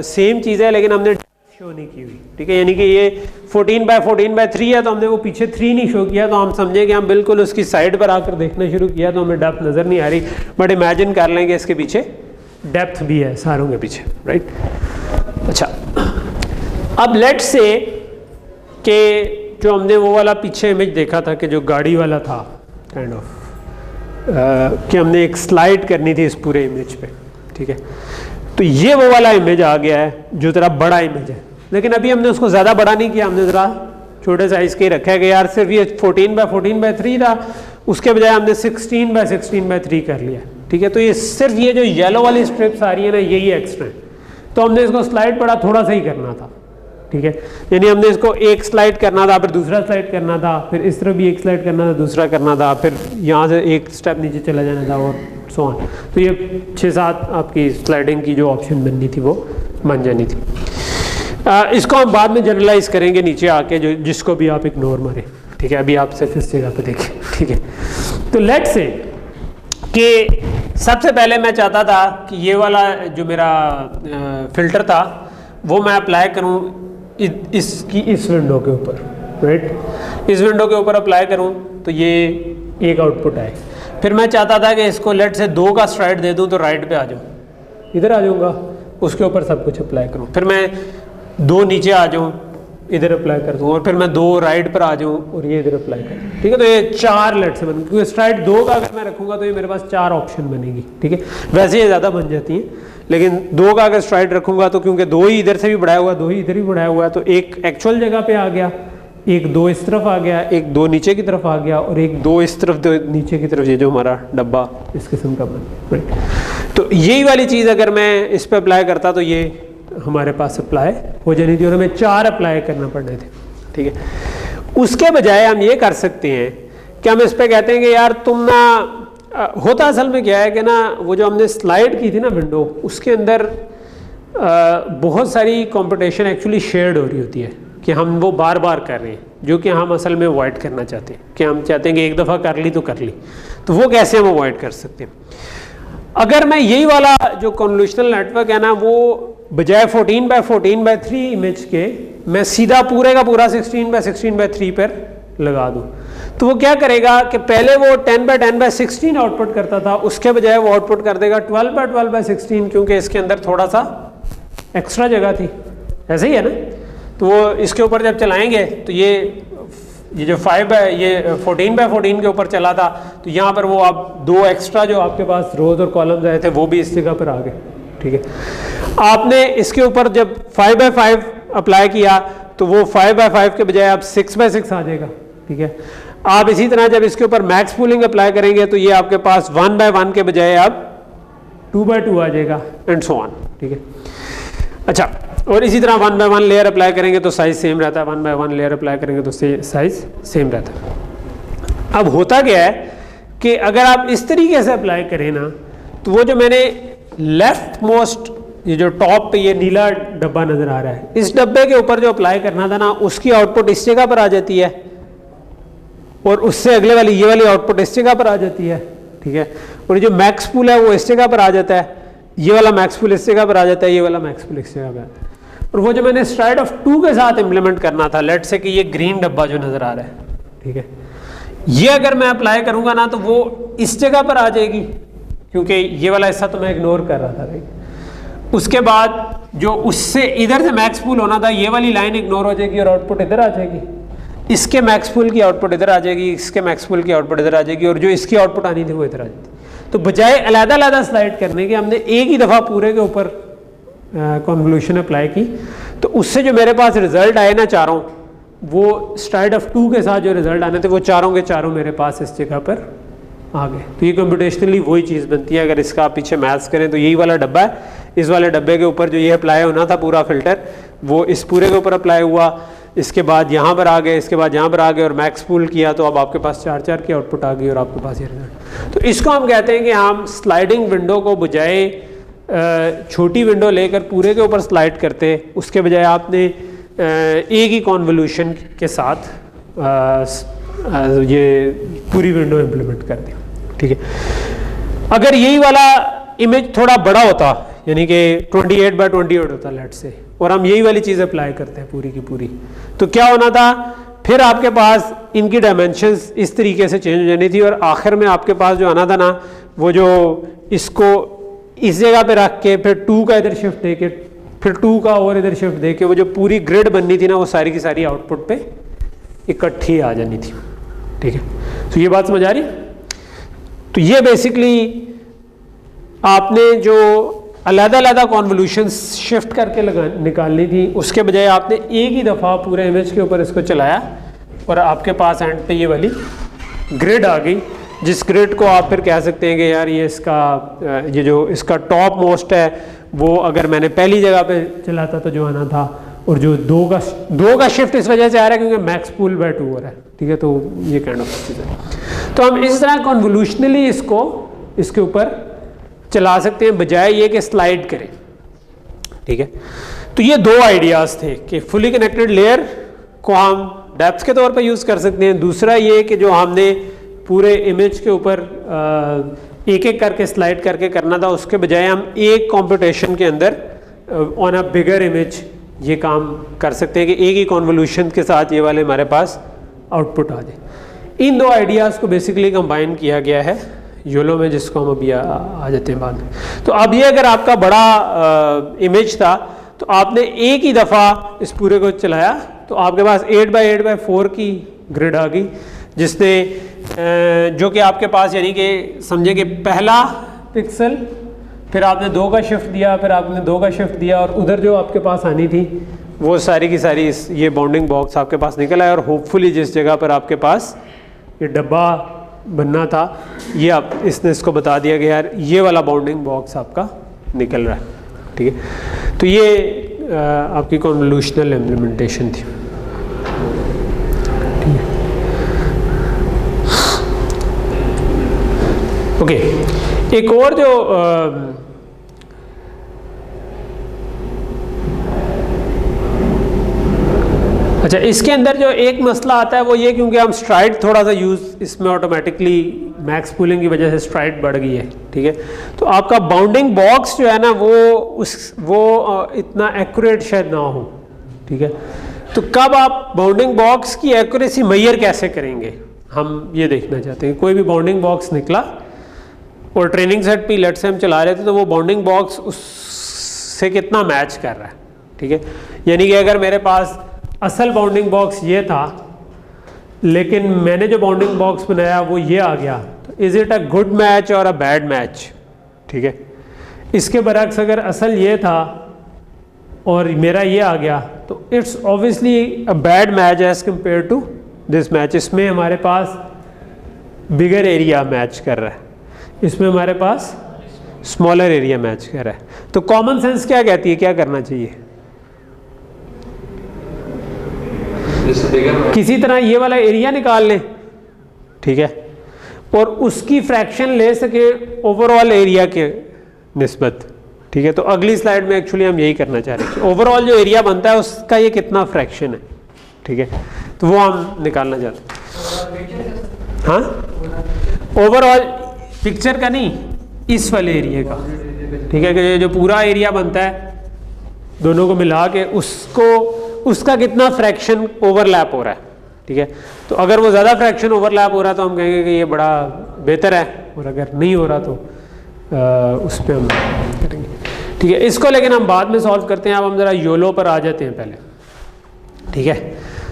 A: सेम चीज़ है लेकिन हमने शो नहीं की हुई, ठीक है, यानी कि ये 14/14/3 है तो हमने वो पीछे 3 नहीं शो किया, तो हम समझे कि हम बिल्कुल उसकी साइड पर आकर देखना शुरू किया तो हमें डेप्थ नज़र नहीं आ रही, बट इमेजिन कर लेंगे इसके पीछे डेप्थ भी है सारों के पीछे, राइट। अच्छा, अब लेट्स से कि जो हमने वो वाला पीछे इमेज देखा था कि जो गाड़ी वाला था काइंड ऑफ कि हमने एक स्लाइड करनी थी इस पूरे इमेज पे, ठीक है। तो ये वो वाला इमेज आ गया है जो ज़रा बड़ा इमेज है, लेकिन अभी हमने उसको ज़्यादा बड़ा नहीं किया, हमने ज़रा छोटे साइज़ के ही रखा है कि यार सिर्फ ये 14/14/3 था, उसके बजाय हमने 16/16/3 कर लिया, ठीक है। तो ये सिर्फ ये जो येलो वाली स्ट्रिप्स आ रही है ना, यही एक्स्ट्रा है, तो हमने इसको स्लाइड बड़ा थोड़ा सा ही करना था, ठीक है। यानी हमने इसको एक स्लाइड करना था, फिर दूसरा स्लाइड करना था, फिर इस तरफ भी एक स्लाइड करना था, दूसरा करना था, फिर यहाँ से एक स्टेप नीचे चला जाना था और सो ऑन। तो ये 6-7 आपकी स्लाइडिंग की जो ऑप्शन बननी थी वो बन जानी थी। इसको हम बाद में जनरलाइज करेंगे नीचे आके, जो जिसको भी आप इग्नोर मारें, ठीक है। अभी आप सिर्फ इस जगह पे देखें, ठीक है। तो लेट्स से कि सबसे पहले मैं चाहता था कि ये वाला जो मेरा फिल्टर था वो मैं अप्लाई करूँ इसकी इस विंडो के ऊपर, राइट। इस विंडो के ऊपर अप्लाई करूँ तो ये एक आउटपुट आए। फिर मैं चाहता था कि इसको लेट से 2 का स्ट्राइड दे दूँ तो राइट पे आ जाऊँ, इधर आ जाऊँगा, उसके ऊपर सब कुछ अप्लाई करूँ। फिर मैं 2 नीचे आ जाऊँ, इधर अप्लाई कर दूँ, और फिर मैं 2 राइट पर आ जाऊँ और ये इधर अप्लाई कर दूँ, ठीक है। तो ये 4 लेट से बन, क्योंकि स्ट्राइड 2 का अगर मैं रखूँगा तो ये मेरे पास 4 ऑप्शन बनेगी, ठीक है। वैसे ये ज़्यादा बन जाती हैं, लेकिन 2 का अगर स्ट्राइड रखूँगा तो क्योंकि 2 ही इधर से भी बढ़ाया हुआ, 2 ही इधर भी बढ़ाया हुआ है, तो एक एक्चुअल जगह पे आ गया, एक 2 इस तरफ आ गया, एक 2 नीचे की तरफ आ गया, और एक 2 इस तरफ 2 नीचे की तरफ, ये जो हमारा डब्बा इस किस्म का बन गया। तो यही वाली चीज़ अगर मैं इस पर अप्लाई करता तो ये हमारे पास अप्लाई हो जानी थी, और हमें 4 अप्लाई करना पड़ने थे, ठीक है। उसके बजाय हम ये कर सकते हैं कि हम इस पर कहते हैं कि यार तुम ना, होता असल में क्या है कि ना, वो जो हमने स्लाइड की थी ना विंडो, उसके अंदर बहुत सारी कंपटीशन एक्चुअली शेयर्ड हो रही होती है कि हम वो बार बार कर रहे हैं, जो कि हम असल में अवॉइड करना चाहते हैं, कि हम चाहते हैं कि एक दफ़ा कर ली तो कर ली। तो वो कैसे हम अवॉइड कर सकते हैं? अगर मैं यही वाला जो कन्वोल्यूशनल नेटवर्क है ना, वो बजाय 14/14/3 इमेज के मैं सीधा पूरे का पूरा 16/16/3 पर लगा दूँ, तो वो क्या करेगा कि पहले वो 10/10/16 आउटपुट करता था, उसके बजाय वो आउटपुट कर देगा 12/12/16, क्योंकि इसके अंदर थोड़ा सा एक्स्ट्रा जगह थी, ऐसे ही है ना। तो वो इसके ऊपर जब चलाएंगे तो ये जो 14/14 के ऊपर चला था, तो यहाँ पर वो आप 2 एक्स्ट्रा जो आपके पास रोज और कॉलम्स आए थे वो भी इस जगह पर आ गए, ठीक है। आपने इसके ऊपर जब 5/5 अप्लाई किया तो वो 5/5 के बजाय आप 6/6 आ जाएगा, ठीक है। आप इसी तरह जब इसके ऊपर मैक्स पूलिंग अप्लाई करेंगे तो ये आपके पास 1/1 के बजाय अब 2/2 आ जाएगा, एंड सो ऑन, ठीक है। अच्छा, और इसी तरह 1/1 लेयर अप्लाई करेंगे तो साइज सेम रहता है, 1/1 लेयर अप्लाई करेंगे तो साइज सेम रहता है। अब होता क्या है कि अगर आप इस तरीके से अप्लाई करें ना, तो वो जो मैंने लेफ्ट मोस्ट ये जो टॉप पे ये नीला डब्बा नजर आ रहा है, इस डब्बे के ऊपर जो अप्लाई करना था ना, उसकी आउटपुट इस जगह पर आ जाती है, और उससे अगले वाली ये वाली आउटपुट इस जगह पर आ जाती है, ठीक है। और जो मैक्स पूल है वो इस जगह पर आ जाता है, ये वाला मैक्स पूल इस जगह पर आ जाता है, ये वाला मैक्स पूल इस जगह पर आता है। और वो जो मैंने स्ट्राइड ऑफ 2 के साथ इम्प्लीमेंट करना था, लेट से कि ये ग्रीन डब्बा जो नजर आ रहा है, ठीक है, ये अगर मैं अप्लाई करूंगा ना तो वो इस जगह पर आ जाएगी, क्योंकि ये वाला हिस्सा तो मैं इग्नोर कर रहा था, राइट। उसके बाद जो उससे इधर से मैक्स पूल होना था, ये वाली लाइन इग्नोर हो जाएगी और आउटपुट इधर आ जाएगी, इसके मैक्स पूल की आउटपुट इधर आ जाएगी, इसके मैक्स पूल की आउटपुट इधर आ जाएगी, और जो इसकी आउटपुट आनी थी वो इधर आ जाती। तो बजाय अलग-अलग स्लाइड करने के हमने एक ही दफ़ा पूरे के ऊपर कन्वोल्यूशन अप्लाई की, तो उससे जो मेरे पास रिजल्ट आए ना चारों, वो स्ट्राइड ऑफ 2 के साथ जो रिजल्ट आने थे वो चारों के चारों मेरे पास इस जगह पर आ गए। तो ये कंप्यूटेशनली वही चीज़ बनती है। अगर इसका आप पीछे मैथ्स करें तो यही वाला डब्बा है, इस वाले डब्बे के ऊपर जो ये अप्लाई होना था पूरा फिल्टर, वो इस पूरे के ऊपर अप्लाई हुआ, इसके बाद यहाँ पर आ गए, इसके बाद यहाँ पर आ गए, और मैक्स पूल किया तो अब आपके पास 4-4 की आउटपुट आ गई और आपके पास ये रिजल्ट। तो इसको हम कहते हैं कि हम स्लाइडिंग विंडो को बजाय छोटी विंडो लेकर पूरे के ऊपर स्लाइड करते, उसके बजाय आपने एक ही कॉन्वोल्यूशन के साथ ये पूरी विंडो इम्प्लीमेंट कर दी, ठीक है। अगर यही वाला इमेज थोड़ा बड़ा होता, यानी कि 28/28 होता लेट से, और हम यही वाली चीज़ अप्लाई करते हैं पूरी की पूरी। तो क्या होना था, फिर आपके पास इनकी डायमेंशंस इस तरीके से चेंज हो जानी थी, और आखिर में आपके पास जो आना था ना, वो जो इसको इस जगह पे रख के फिर 2 का इधर शिफ्ट दे के फिर 2 का और इधर शिफ्ट दे के वो जो पूरी ग्रिड बननी थी ना, वो सारी की सारी आउटपुट पे इकट्ठी आ जानी थी। ठीक है, तो ये बात समझ आ रही है। तो ये बेसिकली आपने जो अलग-अलग कॉन्वोल्यूशन शिफ्ट करके निकालनी थी, उसके बजाय आपने एक ही दफ़ा पूरे इमेज के ऊपर इसको चलाया और आपके पास एंड पे ये वाली ग्रिड आ गई, जिस ग्रिड को आप फिर कह सकते हैं कि यार ये इसका ये जो इसका टॉप मोस्ट है वो अगर मैंने पहली जगह पे चलाता तो जो आना था, और जो 2 का शिफ्ट इस वजह से आ रहा है क्योंकि मैक्स पूल बाय 2 हो रहा है। ठीक है, तो ये काइंड ऑफ चीज़ है। तो हम इस तरह कॉन्वोल्यूशनली इसको इसके ऊपर चला सकते हैं बजाय ये कि स्लाइड करें। ठीक है, तो ये 2 आइडियाज़ थे कि फुली कनेक्टेड लेयर को हम डेप्थ के तौर पे यूज़ कर सकते हैं, दूसरा ये कि जो हमने पूरे इमेज के ऊपर एक एक करके स्लाइड करके करना था, उसके बजाय हम एक कंप्यूटेशन के अंदर ऑन अ बिगर इमेज ये काम कर सकते हैं कि एक ही कॉन्वोल्यूशन के साथ ये वाले हमारे पास आउटपुट आ जाए। इन 2 आइडियाज़ को बेसिकली कंबाइन किया गया है योलो में, जिसको हम अभी आ जाते हैं बाद में। तो अब ये अगर आपका बड़ा इमेज था तो आपने एक ही दफ़ा इस पूरे को चलाया तो आपके पास 8x8x4 की ग्रिड आ गई, जिसने जो कि आपके पास यानी कि समझे कि पहला पिक्सल, फिर आपने 2 का शिफ्ट दिया, फिर आपने 2 का शिफ्ट दिया, और उधर जो आपके पास आनी थी वो सारी की सारी ये बाउंडिंग बॉक्स आपके पास निकल आया, और होपफुली जिस जगह पर आपके पास ये डब्बा बनना था ये आप इसने इसको बता दिया कि यार ये वाला बाउंडिंग बॉक्स आपका निकल रहा है। ठीक है, तो ये आपकी कॉन्वोल्यूशनल इम्प्लीमेंटेशन थी। ओके, एक और जो अच्छा इसके अंदर जो एक मसला आता है वो ये, क्योंकि हम स्ट्राइड थोड़ा सा यूज़ इसमें ऑटोमेटिकली मैक्स पूलिंग की वजह से स्ट्राइड बढ़ गई है। ठीक है, तो आपका बाउंडिंग बॉक्स जो है ना वो इतना एक्यूरेट शायद ना हो। ठीक है, तो कब आप बाउंडिंग बॉक्स की एक्यूरेसी मेजर कैसे करेंगे, हम ये देखना चाहते हैं। कोई भी बाउंडिंग बॉक्स निकला और ट्रेनिंग सेट पे लेट से हम चला रहे थे, तो वो बाउंडिंग बॉक्स उससे कितना मैच कर रहा है। ठीक है, यानी कि अगर मेरे पास असल बाउंडिंग बॉक्स ये था लेकिन मैंने जो बाउंडिंग बॉक्स बनाया वो ये आ गया, तो is it a good match और अ बैड मैच। ठीक है, इसके बरक्स अगर असल ये था और मेरा ये आ गया तो it's obviously a bad match as compare to this match. इसमें हमारे पास बिगर एरिया मैच कर रहा है, इसमें हमारे पास स्मॉलर एरिया मैच कर रहा है। तो कॉमन सेंस क्या कहती है, क्या करना चाहिए? किसी तरह ये वाला एरिया निकाल लें, ठीक है, और उसकी फ्रैक्शन ले सके ओवरऑल एरिया के निस्बत। ठीक है, तो अगली स्लाइड में एक्चुअली हम यही करना चाह रहे हैं, ओवरऑल जो एरिया बनता है उसका ये कितना फ्रैक्शन है। ठीक है, तो वो हम निकालना चाहते हैं। हाँ, ओवरऑल पिक्चर का नहीं, इस वाले एरिया का। ठीक है, कि जो पूरा एरिया बनता है दोनों को मिला के उसका कितना फ्रैक्शन ओवरलैप हो रहा है। ठीक है, तो अगर वो ज़्यादा फ्रैक्शन ओवरलैप हो रहा है तो हम कहेंगे कि ये बड़ा बेहतर है, और अगर नहीं हो रहा तो उस पर हम करेंगे। ठीक है, इसको लेकिन हम बाद में सॉल्व करते हैं। अब हम ज़रा योलो पर आ जाते हैं पहले। ठीक है,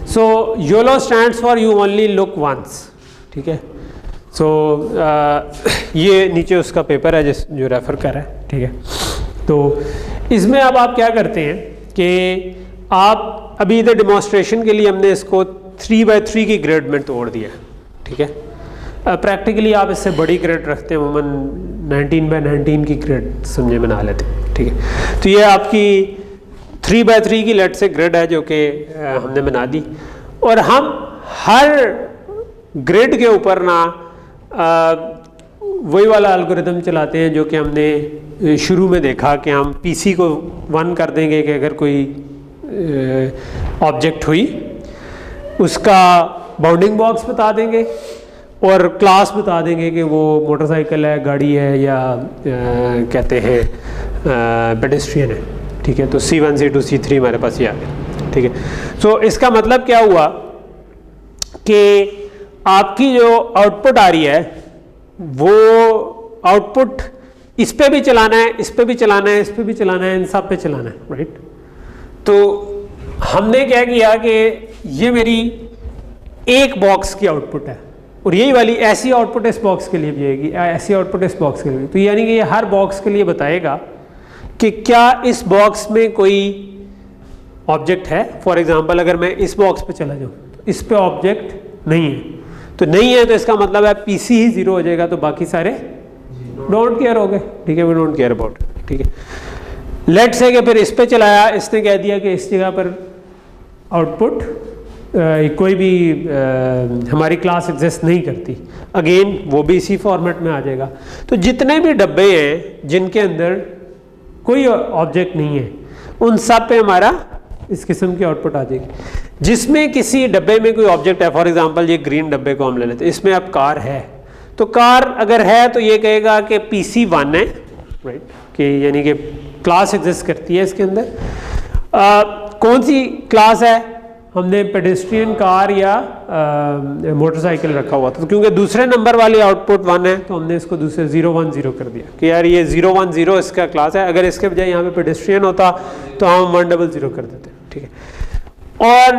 A: so YOLO stands for you only look once. ठीक है, सो ये नीचे उसका पेपर है जो रेफ़र कर रहा है। ठीक है, तो इसमें अब आप क्या करते हैं कि आप अभी इधर डिमॉन्स्ट्रेशन के लिए हमने इसको 3x3 की ग्रिड में तोड़ दिया। ठीक है, प्रैक्टिकली आप इससे बड़ी ग्रिड रखते हैं, अमूमन 19x19 की ग्रिड समझे बना लेते हैं। ठीक है, तो ये आपकी 3x3 की लेट से ग्रिड है जो कि हमने बना दी, और हम हर ग्रिड के ऊपर ना वही वाला एल्गोरिथम चलाते हैं जो कि हमने शुरू में देखा कि हम पीसी को 1 कर देंगे कि अगर कोई ऑब्जेक्ट हुई उसका बाउंडिंग बॉक्स बता देंगे और क्लास बता देंगे कि वो मोटरसाइकिल है, गाड़ी है, या कहते हैं पेडेस्ट्रियन है। ठीक है, तो C1 C2 C3 हमारे पास ये आ गया। ठीक है, सो इसका मतलब क्या हुआ कि आपकी जो आउटपुट आ रही है वो आउटपुट इस पे भी चलाना है, इस पे भी चलाना है, इस पे भी चलाना है, इन सब पे चलाना है, राइट। तो हमने क्या किया कि ये मेरी एक बॉक्स की आउटपुट है और यही वाली ऐसी आउटपुट इस बॉक्स के लिए भी आएगी, ऐसी आउटपुट इस बॉक्स के लिए, तो यानी कि ये हर बॉक्स के लिए बताएगा कि क्या इस बॉक्स में कोई ऑब्जेक्ट है। फॉर एग्जांपल अगर मैं इस बॉक्स पे चला जाऊँ तो इस पे ऑब्जेक्ट नहीं है, तो नहीं है तो इसका मतलब है पीसी ही 0 हो जाएगा, तो बाकी सारे डोंट केयर हो गए। ठीक है, वी डोंट केयर अबाउट। ठीक है, लेट से कि फिर इस पे चलाया, इसने कह दिया कि इस जगह पर आउटपुट कोई भी हमारी क्लास एग्जिस्ट नहीं करती, अगेन वो भी इसी फॉर्मेट में आ जाएगा। तो जितने भी डब्बे हैं जिनके अंदर कोई ऑब्जेक्ट नहीं है उन सब पे हमारा इस किस्म की आउटपुट आ जाएगी। जिसमें किसी डब्बे में कोई ऑब्जेक्ट है, फॉर एग्जांपल ये ग्रीन डब्बे को हम ले लेते हैं, इसमें अब कार है, तो कार अगर है तो ये कहेगा कि PC 1 है, राइट, कि यानी कि क्लास एग्जिस्ट करती है इसके अंदर। कौन सी क्लास है, हमने पेडेस्ट्रियन कार या मोटरसाइकिल रखा हुआ था, तो क्योंकि दूसरे नंबर वाली आउटपुट 1 है तो हमने इसको दूसरे 0 1 0 कर दिया कि यार ये 0 1 0 इसका क्लास है। अगर इसके बजाय यहाँ पे पेडेस्ट्रियन होता तो हम 1 0 0 कर देते। ठीक है, और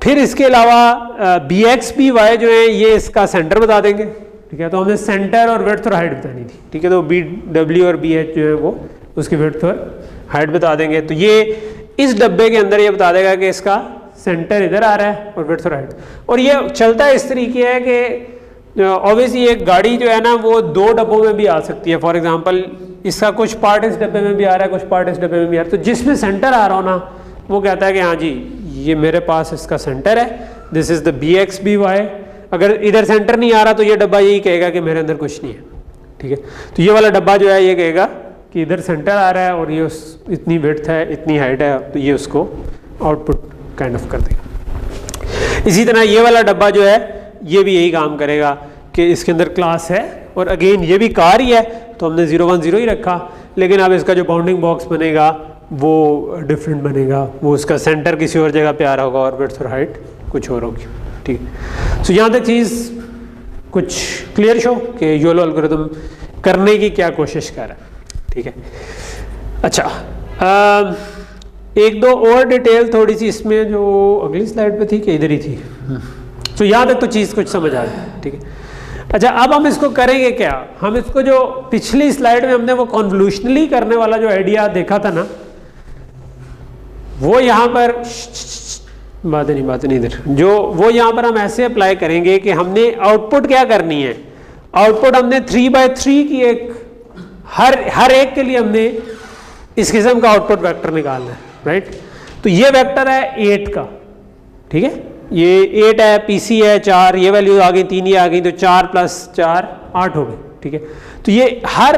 A: फिर इसके अलावा BX BY जो है ये इसका सेंटर बता देंगे। ठीक है, तो हमने सेंटर और विड्थ और हाइट बतानी थी। ठीक है, तो BW और BH जो है वो उसकी विड्थ और हाइट बता देंगे। तो ये इस डब्बे के अंदर ये बता देगा कि इसका सेंटर इधर आ रहा है और विड्थ और हाइट, और ये चलता है इस तरीके है कि ऑब्वियसली एक गाड़ी जो है ना वो 2 डब्बों में भी आ सकती है। फॉर एग्जांपल इसका कुछ पार्ट इस डब्बे में भी आ रहा है, कुछ पार्ट इस डब्बे में भी आ रहा है, तो जिसमें सेंटर आ रहा हो ना वो कहता है कि हाँ जी ये मेरे पास इसका सेंटर है, this is the BX BY। अगर इधर सेंटर नहीं आ रहा तो ये डब्बा यही कहेगा कि मेरे अंदर कुछ नहीं है। ठीक है, तो ये वाला डब्बा जो है ये कहेगा कि इधर सेंटर आ रहा है और ये इतनी विड्थ है, इतनी हाइट है, तो ये उसको आउटपुट काइंड ऑफ कर देगा। इसी तरह ये वाला डब्बा जो है ये भी यही काम करेगा कि इसके अंदर क्लास है और अगेन ये भी कार ही है, तो हमने 0 1 0 ही रखा, लेकिन अब इसका जो बाउंडिंग बॉक्स बनेगा वो डिफरेंट बनेगा, वो उसका सेंटर किसी और जगह पे आ रहा होगा और विड्थ और हाइट कुछ और होगी। ठीक है, सो यहाँ तक चीज़ कुछ क्लियर शो कि योलो एल्गोरिथम करने की क्या कोशिश कर रहा है। ठीक है, अच्छा एक दो और डिटेल थोड़ी सी इसमें जो अगली स्लाइड पे थी कि इधर ही थी, तो यहाँ तक तो चीज़ कुछ समझ आ गई। ठीक है, अच्छा अब हम इसको करेंगे क्या, हम इसको जो पिछली स्लाइड में हमने वो कॉन्वोल्यूशनली करने वाला जो आइडिया देखा था ना, वो यहाँ पर बात नहीं इधर, जो वो यहाँ पर हम ऐसे अप्लाई करेंगे कि हमने आउटपुट क्या करनी है, आउटपुट हमने 3/3 की एक हर एक के लिए हमने इस किस्म का आउटपुट वेक्टर निकालना है, राइट। तो ये वेक्टर है 8 का, ठीक है, ये 8 है, PC है 4, ये वैल्यू आ गई 3, ये आ गई, तो 4 + 4 8 हो गए। ठीक है, तो ये हर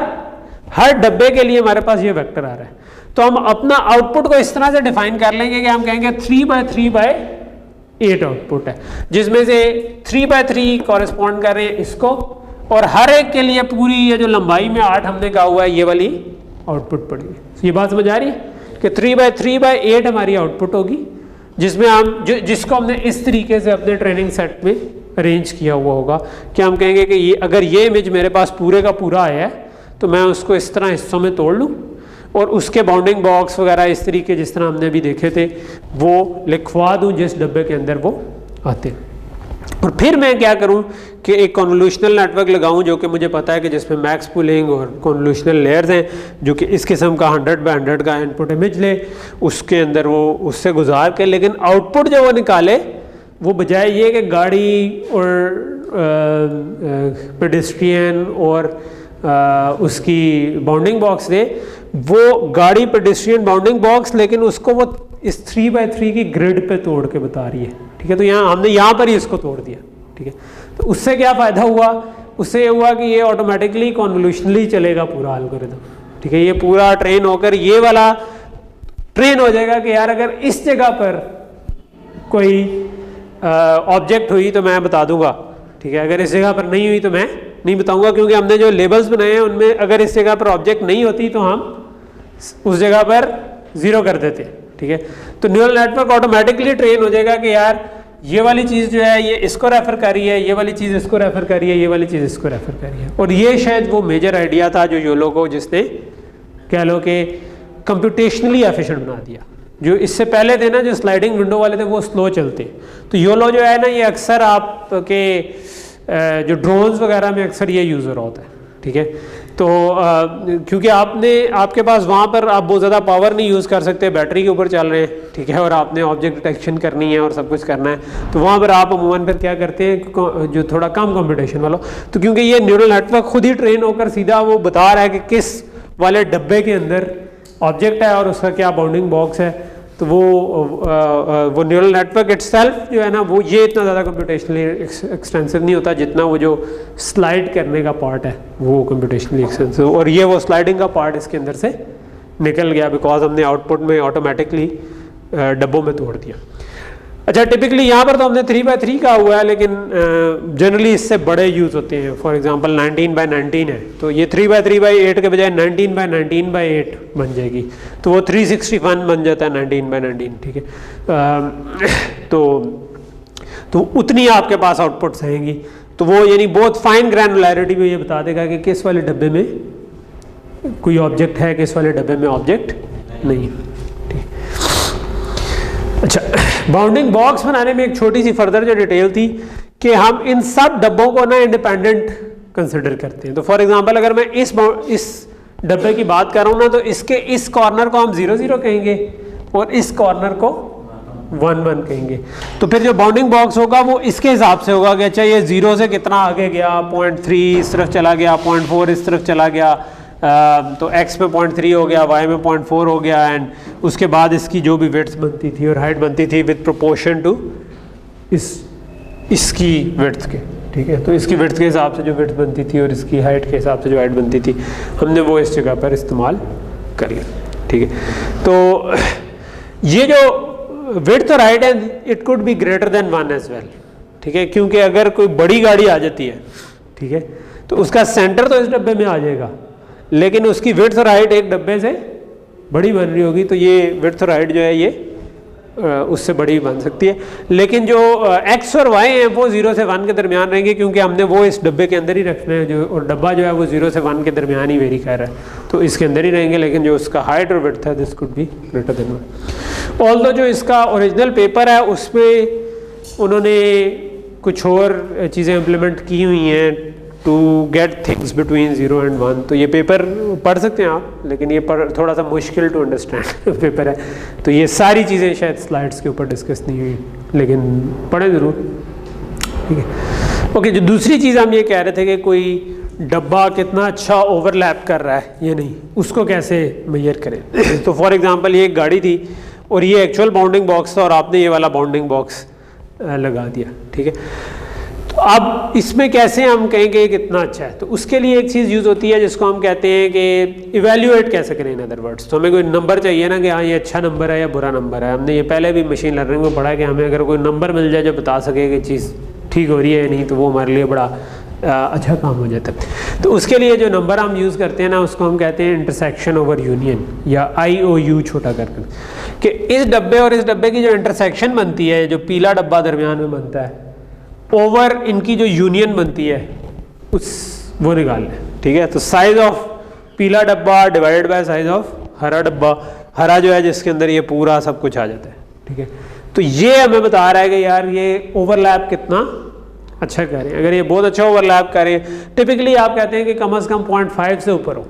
A: डब्बे के लिए हमारे पास ये वेक्टर आ रहा है। तो हम अपना आउटपुट को इस तरह से डिफाइन कर लेंगे कि हम कहेंगे 3/3/8 आउटपुट है, जिसमें से 3/3 कॉरेस्पॉन्ड कर रहे हैं इसको, और हर एक के लिए पूरी ये जो लंबाई में 8 हमने कहा हुआ है ये वाली आउटपुट पड़ी है। ये बात समझ आ रही है कि 3/3/8 हमारी आउटपुट होगी, जिसमें हम जिसको हमने इस तरीके से अपने ट्रेनिंग सेट में अरेंज किया हुआ होगा कि हम कहेंगे कि ये अगर ये इमेज मेरे पास पूरे का पूरा आया है तो मैं उसको इस तरह हिस्सों में तोड़ लूँ और उसके बाउंडिंग बॉक्स वगैरह इस तरीके जिस तरह हमने अभी देखे थे वो लिखवा दूँ जिस डब्बे के अंदर वो आते हैं। और फिर मैं क्या करूं कि एक कॉन्वोल्यूशनल नेटवर्क लगाऊं जो कि मुझे पता है कि जिसमें मैक्स पूलिंग और कॉन्वोल्यूशनल लेयर्स हैं, जो कि इस किस्म का 100/100 का इनपुट इमेज ले, उसके अंदर वो उससे गुजार के, लेकिन आउटपुट जो वो निकाले वो बजाय ये कि गाड़ी और पेडेस्ट्रियन और उसकी बाउंडिंग बॉक्स दे, वो गाड़ी पेडेस्ट्रियन बाउंडिंग बॉक्स, लेकिन उसको वो इस 3/3 की ग्रिड पे तोड़ के बता रही है। ठीक है, तो यहाँ हमने यहाँ पर ही इसको तोड़ दिया। ठीक है, तो उससे क्या फ़ायदा हुआ, उससे ये हुआ कि ये ऑटोमेटिकली कॉन्वोल्यूशनली चलेगा पूरा एल्गोरिथम। ठीक है, ये पूरा ट्रेन होकर ये वाला ट्रेन हो जाएगा कि यार अगर इस जगह पर कोई ऑब्जेक्ट हुई तो मैं बता दूंगा। ठीक है, अगर इस जगह पर नहीं हुई तो मैं नहीं बताऊंगा, क्योंकि हमने जो लेबल्स बनाए हैं उनमें अगर इस जगह पर ऑब्जेक्ट नहीं होती तो हम उस जगह पर 0 कर देते हैं, ठीक है। तो न्यूरल नेटवर्क ऑटोमेटिकली ट्रेन हो जाएगा कि यार ये वाली चीज़ जो है ये इसको रेफर कर रही है, ये वाली चीज़ इसको रेफर कर रही है, ये वाली चीज़ इसको रेफर कर रही है। और ये शायद वो मेजर आइडिया था जो योलो को जिसने कह लो कि कंप्यूटेशनली एफिशिएंट बना दिया। जो इससे पहले थे ना जो स्लाइडिंग विंडो वाले थे वो स्लो चलते, तो योलो जो है ना ये अक्सर आपके जो ड्रोन्स वगैरह में अक्सर ये यूज़ हो रहा होता है, ठीक है। तो क्योंकि आपके पास वहाँ पर आप बहुत ज़्यादा पावर नहीं यूज़ कर सकते, बैटरी के ऊपर चल रहे हैं, ठीक है, और आपने ऑब्जेक्ट डिटेक्शन करनी है और सब कुछ करना है, तो वहाँ पर आप अमूमन फिर क्या करते हैं जो थोड़ा कम कंपटीशन वाला। तो क्योंकि ये न्यूरल नेटवर्क खुद ही ट्रेन होकर सीधा वो बता रहा है कि किस वाले डब्बे के अंदर ऑब्जेक्ट है और उसका क्या बाउंडिंग बॉक्स है, तो वो न्यूरल नेटवर्क इटसेल्फ जो है ना वो ये इतना ज़्यादा कंप्यूटेशनली एक्सटेंसिव नहीं होता जितना वो जो स्लाइड करने का पार्ट है वो कंप्यूटेशनली एक्सटेंसिव। और ये वो स्लाइडिंग का पार्ट इसके अंदर से निकल गया बिकॉज हमने आउटपुट में ऑटोमेटिकली डब्बों में तोड़ दिया। अच्छा, टिपिकली यहाँ पर तो हमने 3x3 का हुआ है, लेकिन जनरली इससे बड़े यूज़ होते हैं। फॉर एग्जांपल 19x19 है, तो ये 3x3x8 के बजाय 19x19x8 बन जाएगी, तो वो 361 बन जाता है 19x19, ठीक है। तो उतनी आपके पास आउटपुट्स आएंगी, तो वो यानी बहुत फाइन ग्रैनुलैरिटी में ये बता देगा कि किस वाले डब्बे में कोई ऑब्जेक्ट है, किस वाले डब्बे में ऑब्जेक्ट नहीं है। अच्छा, बाउंडिंग बॉक्स बनाने में एक छोटी सी फर्दर जो डिटेल थी कि हम इन सब डब्बों को ना इंडिपेंडेंट कंसिडर करते हैं। तो फॉर एग्जांपल अगर मैं इस डब्बे की बात कर रहा हूँ ना, तो इसके इस कॉर्नर को हम 0 0 कहेंगे और इस कॉर्नर को 1 1 कहेंगे। तो फिर जो बाउंडिंग बॉक्स होगा वो इसके हिसाब से होगा कि अच्छा ये 0 से कितना आगे गया, 0.3 इस तरफ चला गया, 0.4 इस तरफ चला गया, तो x में 0.3 हो गया, y में 0.4 हो गया, एंड उसके बाद इसकी जो भी विड्थ बनती थी और हाइट बनती थी विद प्रोपोर्शन टू इसकी विड्थ के, ठीक है। तो इसकी विड्थ के हिसाब से जो विड्थ बनती थी और इसकी हाइट के हिसाब से जो हाइट बनती थी हमने वो इस जगह पर इस्तेमाल कर लिया, ठीक है। तो ये जो विड्थ और हाइट है it could be greater than 1 as well, ठीक है, क्योंकि अगर कोई बड़ी गाड़ी आ जाती है, ठीक है, तो उसका सेंटर तो इस डब्बे में आ जाएगा, लेकिन उसकी विड्थ और हाइट एक डब्बे से बड़ी बन रही होगी, तो ये विड्थ और हाइट जो है ये उससे बड़ी बन सकती है। लेकिन जो x और y हैं वो 0 से 1 के दरमियान रहेंगे, क्योंकि हमने वो इस डब्बे के अंदर ही रखना है, जो और डब्बा जो है वो 0 से 1 के दरमियान ही वेरी कर रहा है, तो इसके अंदर ही रहेंगे। लेकिन जो उसका हाइट और विड्थ है this could be greater than 1। Although जो इसका ओरिजिनल पेपर है उसमें उन्होंने कुछ और चीज़ें इम्प्लीमेंट की हुई हैं to get things between 0 and 1। तो ये पेपर पढ़ सकते हैं आप, लेकिन ये थोड़ा सा मुश्किल टू अंडरस्टैंड पेपर है, तो ये सारी चीज़ें शायद स्लाइड्स के ऊपर डिस्कस नहीं हुई, लेकिन पढ़ें ज़रूर, ठीक है। ओके, जो दूसरी चीज़ हम ये कह रहे थे कि कोई डब्बा कितना अच्छा ओवरलैप कर रहा है या नहीं, उसको कैसे मेजर करें। तो फॉर एग्जांपल ये एक गाड़ी थी और ये एक्चुअल बाउंडिंग बॉक्स था और आपने ये वाला बाउंडिंग बॉक्स लगा दिया, ठीक है। तो अब इसमें कैसे हम कहेंगे कितना अच्छा है, तो उसके लिए एक चीज़ यूज़ होती है जिसको हम कहते हैं कि इवेल्युएट कैसे करें। इन अदर वर्ड्स, तो हमें कोई नंबर चाहिए ना कि हाँ ये अच्छा नंबर है या बुरा नंबर है। हमने ये पहले भी मशीन लर्निंग में पढ़ा कि हमें अगर कोई नंबर मिल जाए जो बता सके कि चीज़ ठीक हो रही है या नहीं, तो वो हमारे लिए बड़ा अच्छा काम हो जाता है। तो उसके लिए जो नंबर हम यूज़ करते हैं ना उसको हम कहते हैं इंटरसेक्शन ओवर यूनियन, या IOU छोटा करके, कि इस डब्बे और इस डब्बे की जो इंटरसेक्शन बनती है, जो पीला डब्बा दरमियान में बनता है, ओवर इनकी जो यूनियन बनती है वो निकाल लें, ठीक है। तो साइज ऑफ पीला डब्बा डिवाइडेड बाय साइज ऑफ हरा डब्बा, हरा जो है जिसके अंदर ये पूरा सब कुछ आ जाता है, ठीक है। तो ये हमें बता रहा है कि यार ये ओवरलैप कितना अच्छा करें। अगर ये बहुत अच्छा ओवरलैप करें, टिपिकली आप कहते हैं कि कम से कम 0.5 से ऊपर हो,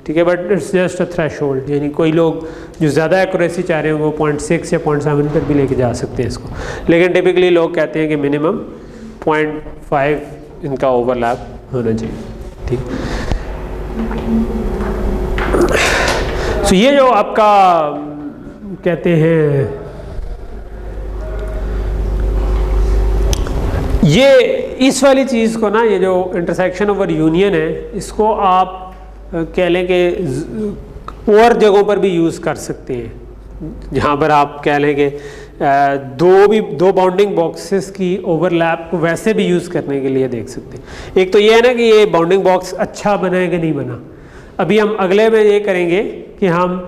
A: ठीक है, but it's just a threshold, यानी कोई लोग जो ज़्यादा एक्यूरेसी चाह रहे हैं वो 0.6 या 0.7 तक भी लेके जा सकते हैं इसको, लेकिन टिपिकली लोग कहते हैं कि मिनिमम 0.5 इनका ओवरलैप होना चाहिए, ठीक। तो ये जो आपका कहते हैं ये इस वाली चीज़ को ना, ये जो इंटरसेक्शन ओवर यूनियन है, इसको आप कह लें कि और जगहों पर भी यूज़ कर सकते हैं, जहाँ पर आप कह लें कि दो बाउंडिंग बॉक्सेस की ओवरलैप को वैसे भी यूज़ करने के लिए देख सकते हैं। एक तो ये है ना कि ये बाउंडिंग बॉक्स अच्छा बना है कि नहीं बना। अभी हम अगले में ये करेंगे कि हम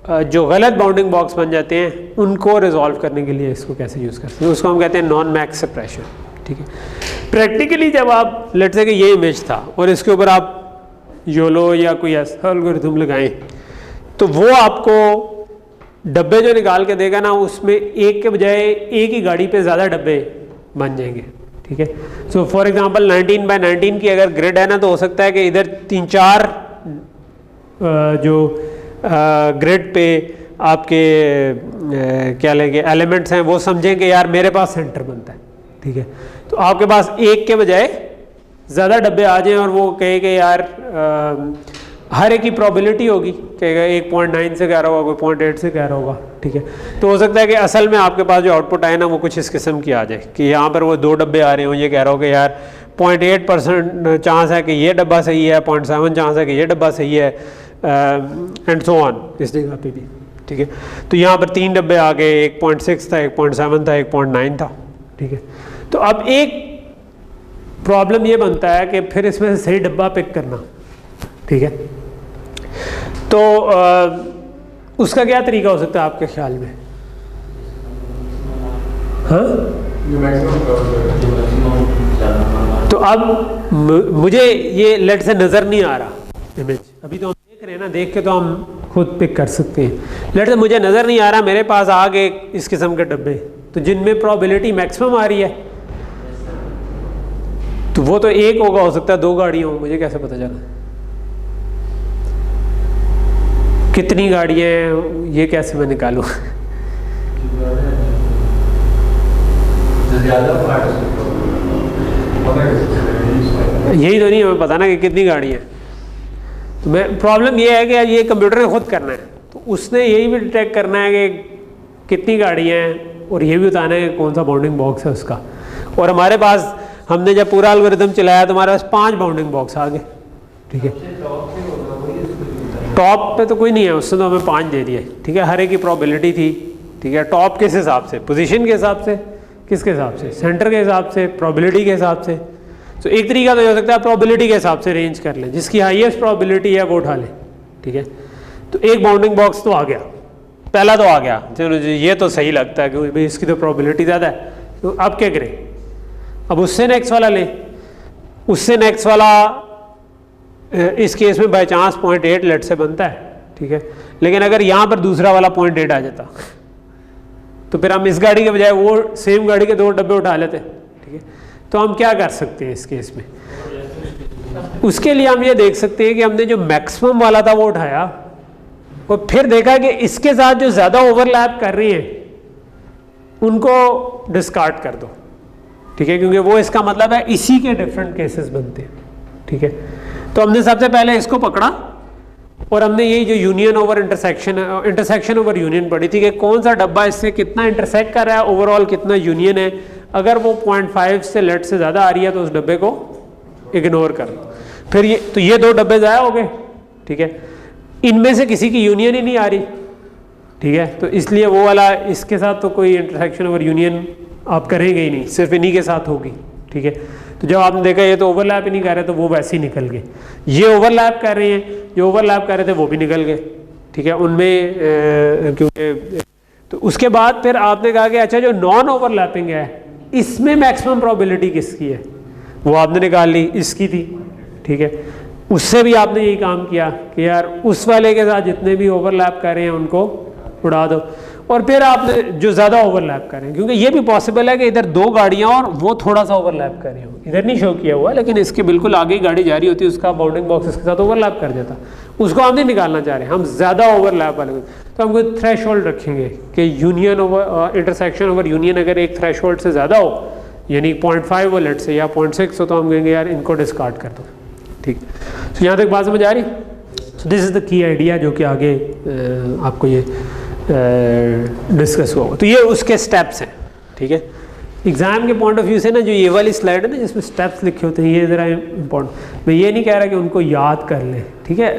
A: जो गलत बाउंडिंग बॉक्स बन जाते हैं उनको रिजॉल्व करने के लिए इसको कैसे यूज़ करते हैं, उसको हम कहते हैं नॉन मैक्स सप्रेशन। ठीक है, प्रैक्टिकली जब आप लेट्स से कि ये इमेज था और इसके ऊपर आप योलो या कोई ऐसा एल्गोरिथम लगाएं तो वो आपको डब्बे जो निकाल के देगा ना उसमें एक के बजाय एक ही गाड़ी पे ज़्यादा डब्बे बन जाएंगे। ठीक है, सो फॉर एग्जांपल 19 बाय 19 की अगर ग्रिड है ना तो हो सकता है कि इधर 3-4 जो ग्रिड पे आपके क्या लेंगे एलिमेंट्स हैं वो समझें कि यार मेरे पास सेंटर बनता है। ठीक है, तो आपके पास एक के बजाय ज़्यादा डब्बे आ जाएं और वो कहे कि यार हर एक की प्रोबेबिलिटी होगी, कहेगा 1.9 से कह रहा होगा, कोई 0.8 से कह रहा होगा। ठीक है, तो हो सकता है कि असल में आपके पास जो आउटपुट आए ना वो कुछ इस किस्म की आ जाए कि यहाँ पर वो 2 डब्बे आ रहे हो, ये कह रहा हो कि यार 0.8% चांस है कि ये डब्बा सही है, 0.7 चांस है कि ये डब्बा सही है, एंड सो ऑन इस जगह पे भी। ठीक है, तो यहाँ पर 3 डब्बे आ गए, 1.6 था, 1.7 था, 1.9 था। ठीक है, तो अब एक प्रॉब्लम ये बनता है कि फिर इसमें से सही डब्बा पिक करना। ठीक है, तो उसका क्या तरीका हो सकता है आपके ख्याल में? हाँ, तो अब मुझे ये लेट से नज़र नहीं आ रहा इमेज, अभी तो हम देख रहे हैं ना, देख के तो हम खुद पिक कर सकते हैं। लेट से मुझे नज़र नहीं आ रहा, मेरे पास आ गए इस किस्म के डब्बे तो जिनमें प्रोबेबिलिटी मैक्सिमम आ रही है, तो वो तो एक होगा, हो सकता है 2 गाड़ियाँ हो, मुझे कैसे पता चला कितनी गाड़ियाँ हैं, ये कैसे मैं निकालूँ? यही तो नहीं हमें पता ना कि कितनी गाड़ियाँ हैं। तो मैं प्रॉब्लम ये है कि ये कंप्यूटर ने खुद करना है, तो उसने यही भी डिटेक्ट करना है कि कितनी गाड़ियाँ हैं और ये भी बताना है कि कौन सा बाउंडिंग बॉक्स है उसका। और हमारे पास हमने जब पूरा एल्गोरिथम चलाया तो हमारे पास 5 बाउंडिंग बॉक्स आ गए। ठीक है, टॉप पे तो कोई नहीं है, उसने तो हमें 5 दे दिए। ठीक है, हर एक की प्रोबेबिलिटी थी। ठीक है, टॉप किस हिसाब से, पोजीशन के हिसाब से, किसके हिसाब से, सेंटर के हिसाब से, प्रोबेबिलिटी के हिसाब से। तो एक तरीका तो ये हो सकता है प्रोबेबिलिटी के हिसाब से रेंज कर लें, जिसकी हाईएस्ट प्रोबेबिलिटी है वो उठा लें। ठीक है, तो एक बाउंडिंग बॉक्स तो आ गया, पहला तो आ गया, चलो जी ये तो सही लगता है कि भाई इसकी तो प्रोबेबिलिटी ज़्यादा है। तो अब क्या करें, अब उससे नेक्स्ट वाला लें, उससे नेक्स्ट वाला इस केस में बाई चांस 0.8 लेट से बनता है। ठीक है, लेकिन अगर यहाँ पर दूसरा वाला 0.8 आ जाता तो फिर हम इस गाड़ी के बजाय वो सेम गाड़ी के 2 डब्बे उठा लेते। ठीक है, तो हम क्या कर सकते हैं इस केस में? उसके लिए हम ये देख सकते हैं कि हमने जो मैक्सिमम वाला था वो उठाया और फिर देखा कि इसके साथ जो ज़्यादा ओवरलैप कर रही हैं उनको डिस्कार्ड कर दो। ठीक है, क्योंकि वो इसका मतलब है इसी के डिफरेंट केसेस बनते हैं। ठीक है, तो हमने सबसे पहले इसको पकड़ा और हमने यही जो union over intersection over union पढ़ी थी कि कौन सा डब्बा इससे कितना इंटरसेक्ट कर रहा है, ओवरऑल कितना यूनियन है। अगर वो 0.5 से लेट से ज़्यादा आ रही है तो उस डब्बे को इग्नोर कर लो। फिर ये तो ये 2 डब्बे ज़ाया हो गए। ठीक है, इनमें से किसी की यूनियन ही नहीं आ रही। ठीक है, तो इसलिए वो वाला इसके साथ तो कोई इंटरसेक्शन ओवर यूनियन आप करेंगे ही नहीं, सिर्फ इन्हीं के साथ होगी। ठीक है, तो जब आपने देखा ये तो ओवरलैप ही नहीं कर रहे तो वो वैसे ही निकल गए। ये ओवरलैप कर रहे हैं, जो ओवरलैप कर रहे थे वो भी निकल गए। ठीक है, उनमें क्योंकि तो उसके बाद फिर आपने कहा कि अच्छा जो नॉन ओवरलैपिंग है इसमें मैक्सिमम प्रोबेबिलिटी किसकी है, वो आपने निकाल ली, इसकी थी। ठीक है, उससे भी आपने यही काम किया कि यार उस वाले के साथ जितने भी ओवरलैप कर रहे हैं उनको उड़ा दो, और फिर आपने जो ज़्यादा ओवरलैप करें, क्योंकि ये भी पॉसिबल है कि इधर 2 गाड़ियाँ और वो थोड़ा सा ओवरलैप कर रही हो, इधर नहीं शो किया हुआ लेकिन इसके बिल्कुल आगे ही गाड़ी जा रही होती है, उसका बाउंडिंग बॉक्स इसके साथ ओवरलैप कर देता, उसको हम नहीं निकालना चाह रहे, हम ज़्यादा ओवरलैप वाले। तो हम कोई थ्रेशोल्ड रखेंगे कि union over intersection over union अगर एक थ्रेशोल्ड से ज़्यादा हो, यानी 0.5 वो लेट से या 0.6 हो, तो हम कहेंगे यार इनको डिस्कार्ड कर दो। ठीक, तो यहाँ तक बात समझ आ रही? So this is the key idea जो कि आगे आपको ये डिस्कस हुआ। तो ये उसके स्टेप्स हैं। ठीक है, एग्ज़ाम के पॉइंट ऑफ व्यू से ना जो ये वाली स्लाइड है ना जिसमें स्टेप्स लिखे होते हैं, ये ज़रा इम्पोर्टेंट, मैं ये नहीं कह रहा कि उनको याद कर लें। ठीक है,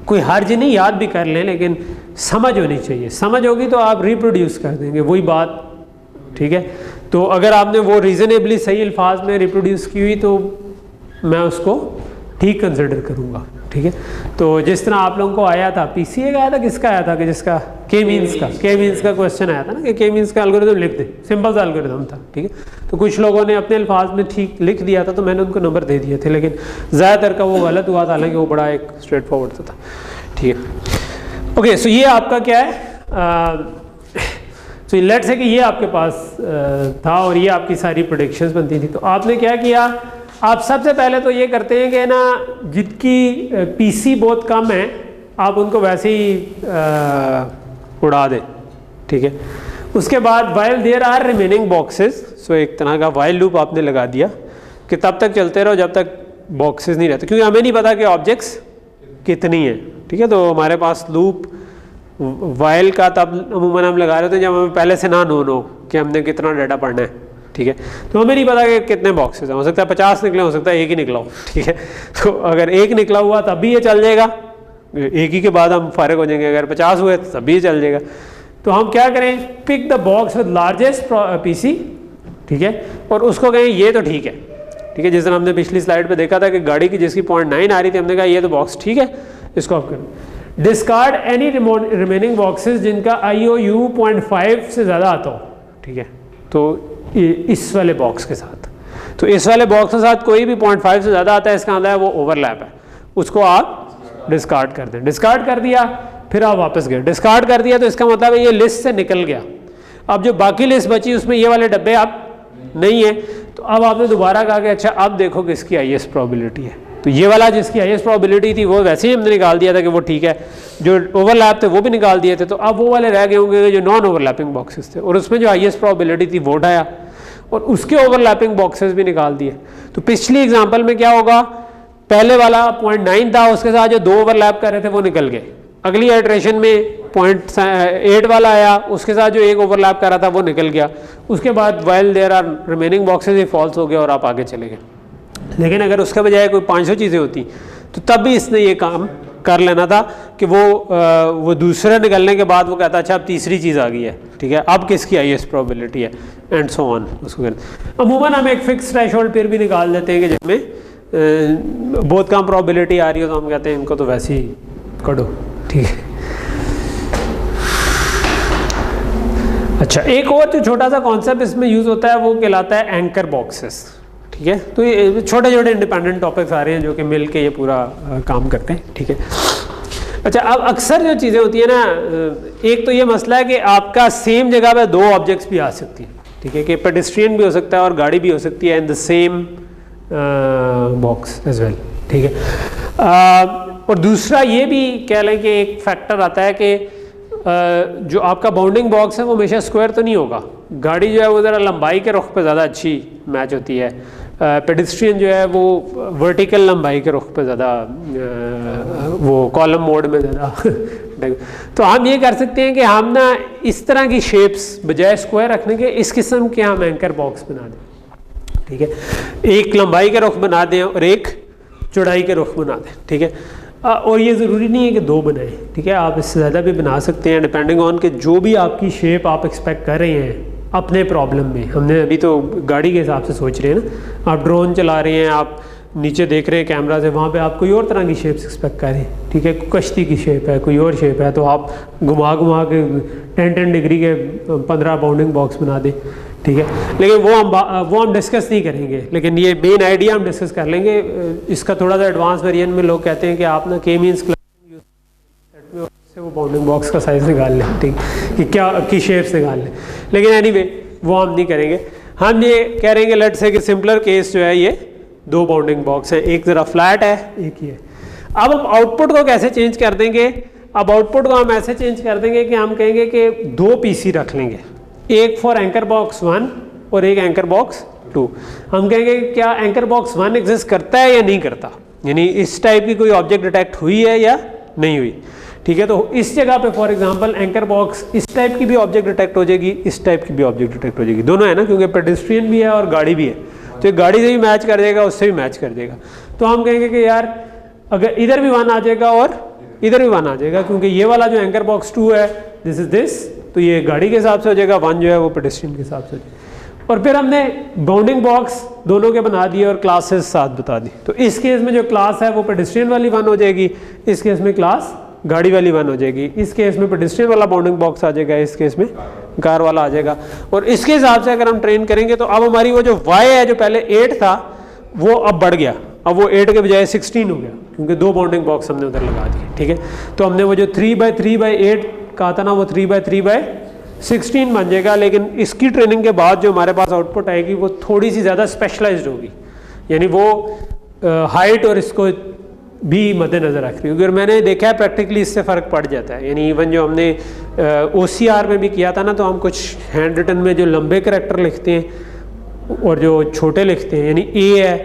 A: कोई हर्ज नहीं, याद भी कर लें, लेकिन समझ होनी चाहिए। समझ होगी तो आप रिप्रोड्यूस कर देंगे वही बात। ठीक है, तो अगर आपने वो रीज़नेबली सही अल्फाज में रिप्रोड्यूस की हुई तो मैं उसको ठीक कंसिडर करूँगा। ठीक है। तो जिस तरह आप लोगों को आया था, पीसीए का आया था, किसका आया था कि जिसका के मीन्स का क्वेश्चन आया था ना कि के मीन्स का एल्गोरिथम लिख दे, सिंपल सा एल्गोरिथम था, ठीक है। तो कुछ लोगों ने अपने अल्फाज में ठीक लिख दिया था तो मैंने उनको नंबर दे दिए थे, लेकिन ज़्यादातर का वो गलत हुआ था, हालांकि वो बड़ा एक स्ट्रेट फॉरवर्ड था, ठीक है। ओके, सो ये आपका क्या है, तो लेट्स से कि ये आपके पास था और ये आपकी सारी प्रेडिक्शंस बनती थी। तो आपने क्या किया, आप सबसे पहले तो ये करते हैं कि ना जिनकी पीसी बहुत कम है आप उनको वैसे ही उड़ा दें, ठीक है। उसके बाद while there are remaining boxes, so एक तरह का वाइल लूप आपने लगा दिया कि तब तक चलते रहो जब तक बॉक्सेस नहीं रहते, क्योंकि हमें नहीं पता कि ऑब्जेक्ट्स कितनी है, ठीक है। तो हमारे पास लूप वाइल का तब अमूमन हम लगा रहे होते हैं जब हमें पहले से ना नोन हो कि हमने कितना डाटा पढ़ना है, ठीक है। तो हमें नहीं पता कि कितने बॉक्सेस हैं, हो सकता है 50 निकले, हो सकता है एक ही निकला हो, ठीक है। तो अगर एक निकला हुआ तब भी ये चल जाएगा, एक ही के बाद हम फारिग हो जाएंगे, अगर 50 हुए तब भी ये चल जाएगा। तो हम क्या करें, pick the box with largest PC, ठीक है, और उसको कहें ये तो ठीक है, ठीक है। जिस तरह हमने पिछली स्लाइड पे देखा था कि गाड़ी की जिसकी 0.9 आ रही थी, हमने कहा ये तो बॉक्स ठीक है, इसको आप करें। डिस्कार्ड एनी रिमेनिंग बॉक्सेस जिनका IOU 0.5 से ज़्यादा आता हो, ठीक है। तो इस वाले बॉक्स के साथ, तो इस वाले बॉक्स के साथ कोई भी 0.5 से ज़्यादा आता है, इसका मतलब है वो ओवरलैप है, उसको आप डिस्कार्ड कर दें। डिस्कार्ड कर दिया, फिर आप वापस गए, डिस्कार्ड कर दिया, तो इसका मतलब है ये लिस्ट से निकल गया। अब जो बाकी लिस्ट बची उसमें ये वाले डब्बे आप नहीं है, तो अब आपने दोबारा कहा कि अच्छा अब देखो किसकी हाईएस्ट प्रोबेबिलिटी है, तो ये वाला जिसकी हाईएस्ट प्रोबेबिलिटी थी वो वैसे ही हमने निकाल दिया था कि वो ठीक है, जो ओवरलैप थे वो भी निकाल दिए थे, तो अब वो वाले रह गए होंगे जो नॉन ओवरलैपिंग बॉक्सेस थे, और उसमें जो हाईएस्ट प्रोबेबिलिटी थी वो उठाया और उसके ओवरलैपिंग बॉक्सेस भी निकाल दिए। तो पिछली एग्जांपल में क्या होगा, पहले वाला 0.9 था, उसके साथ जो 2 ओवरलैप कर रहे थे वो निकल गए, अगली आइट्रेशन में 0.8 वाला आया, उसके साथ जो एक ओवरलैप कर रहा था वो निकल गया, उसके बाद while there are remaining boxes ही फॉल्स हो गया और आप आगे चले गए। लेकिन अगर उसके बजाय कोई 500 चीज़ें होती तो तब भी इसने ये काम कर लेना था कि वो दूसरे निकलने के बाद वो कहता अच्छा अब तीसरी चीज़ आ गई है, ठीक है, अब किसकी हाईएस्ट प्रोबेबिलिटी है, एंड सो ऑन। उसको अमूमन हम एक फिक्स थ्रेशोल्ड फिर भी निकाल देते हैं कि जिसमें बहुत कम प्रोबेबिलिटी आ रही हो तो हम कहते हैं इनको तो वैसे ही करो, ठीक है। अच्छा, एक और जो छोटा सा कॉन्सेप्ट इसमें यूज़ होता है वो कहलाता है एंकर बॉक्सेस, ठीक है। तो ये छोटे छोटे इंडिपेंडेंट टॉपिक्स आ रहे हैं जो कि मिल के ये पूरा काम करते हैं, ठीक है। अच्छा, अब अक्सर जो चीज़ें होती है ना, एक तो ये मसला है कि आपका सेम जगह पे 2 ऑब्जेक्ट्स भी आ सकती हैं, ठीक है, कि पेडेस्ट्रियन भी हो सकता है और गाड़ी भी हो सकती है in the same box as well, ठीक है। और दूसरा ये भी कह लें कि एक फैक्टर आता है कि जो आपका बाउंडिंग बॉक्स है वो हमेशा स्क्वायर तो नहीं होगा, गाड़ी जो है वो ज़रा लंबाई के रुख पे ज़्यादा अच्छी मैच होती है, पेडेस्ट्रियन जो है वो वर्टिकल लंबाई के रुख पे ज़्यादा वो कॉलम मोड में ज़्यादा तो हम ये कर सकते हैं कि हम ना इस तरह की शेप्स बजाय स्क्वायर रखने के इस किस्म के हम एंकर बॉक्स बना दें, ठीक है। एक लंबाई के रुख बना दें और एक चौड़ाई के रुख बना दें, ठीक है। और ये ज़रूरी नहीं है कि 2 बनाएं, ठीक है, आप इससे ज़्यादा भी बना सकते हैं डिपेंडिंग ऑन कि जो भी आपकी शेप आप एक्सपेक्ट कर रहे हैं अपने प्रॉब्लम में। हमने अभी तो गाड़ी के हिसाब से सोच रहे हैं ना, आप ड्रोन चला रहे हैं, आप नीचे देख रहे हैं कैमरा से, वहाँ पे आप कोई और तरह की शेप्स एक्सपेक्ट कर रहे हैं, ठीक है, कश्ती की शेप है, कोई और शेप है, तो आप घुमा घुमा के 10 डिग्री के 15 बाउंडिंग बॉक्स बना दें, ठीक है। लेकिन वो हम डिस्कस नहीं करेंगे, लेकिन ये मेन आइडिया हम डिस्कस कर लेंगे। इसका थोड़ा सा एडवांस वेरिएंट में लोग कहते हैं कि आप ना के मीन्स से वो बाउंडिंग बॉक्स का साइज निकाल लें, ठीक, कि क्या की शेप्स निकाल लें, लेकिन एनीवे वो हम नहीं करेंगे। हम ये कह रहे हैं कि लेट्स से कि सिंपलर केस जो है ये 2 बाउंडिंग बॉक्स है, एक ज़रा फ्लैट है, एक ही है। अब हम आउटपुट को कैसे चेंज कर देंगे, अब आउटपुट को हम ऐसे चेंज कर देंगे कि हम कहेंगे कि 2 पीसी रख लेंगे, एक फॉर एंकर बॉक्स 1 और एक एंकर बॉक्स 2। हम कहेंगे क्या एंकर बॉक्स 1 एग्जिस्ट करता है या नहीं करता, यानी इस टाइप की कोई ऑब्जेक्ट डिटेक्ट हुई है या नहीं हुई, ठीक है। तो इस जगह पे फॉर एग्जांपल एंकर बॉक्स इस टाइप की भी ऑब्जेक्ट डिटेक्ट हो जाएगी, इस टाइप की भी ऑब्जेक्ट डिटेक्ट हो जाएगी, दोनों है ना, क्योंकि पेडेस्ट्रियन भी है और गाड़ी भी है, तो गाड़ी से भी मैच कर देगा, उससे भी मैच कर देगा। तो हम कहेंगे कि यार अगर इधर भी 1 आ जाएगा और इधर भी 1 आ जाएगा, क्योंकि ये वाला जो एंकर बॉक्स 2 है दिस इज दिस, तो ये गाड़ी के हिसाब से हो जाएगा, 1 जो है वो पेडेस्ट्रियन के हिसाब से हो जाएगा। और फिर हमने बाउंडिंग बॉक्स दोनों के बना दिए और क्लासेस साथ बता दी। तो इस केस में जो क्लास है वो पेडेस्ट्रियन वाली 1 हो जाएगी, इस केस में क्लास गाड़ी वाली 1 हो जाएगी, इस केस में पेडेस्ट्रियन वाला बाउंडिंग बॉक्स आ जाएगा, इस केस में कार वाला आ जाएगा। और इसके हिसाब से अगर हम ट्रेन करेंगे तो अब हमारी वो जो y है जो पहले 8 था वो अब बढ़ गया, अब वो 8 के बजाय 16 हो गया, क्योंकि 2 बाउंडिंग बॉक्स हमने उधर लगा दिए। ठीक है, तो हमने वो जो 3/3/8 कहा था ना वो 3/3/16 बन जाएगा। लेकिन इसकी ट्रेनिंग के बाद जो हमारे पास आउटपुट आएगी वो थोड़ी सी ज़्यादा स्पेशलाइज्ड होगी, यानी वो हाइट और इसको भी मद्देनजर रख रही है। क्योंकि मैंने देखा है प्रैक्टिकली इससे फ़र्क पड़ जाता है। यानी इवन जो हमने OCR में भी किया था ना, तो हम कुछ हैंड रिटन में जो लंबे करैक्टर लिखते हैं और जो छोटे लिखते हैं, यानी A है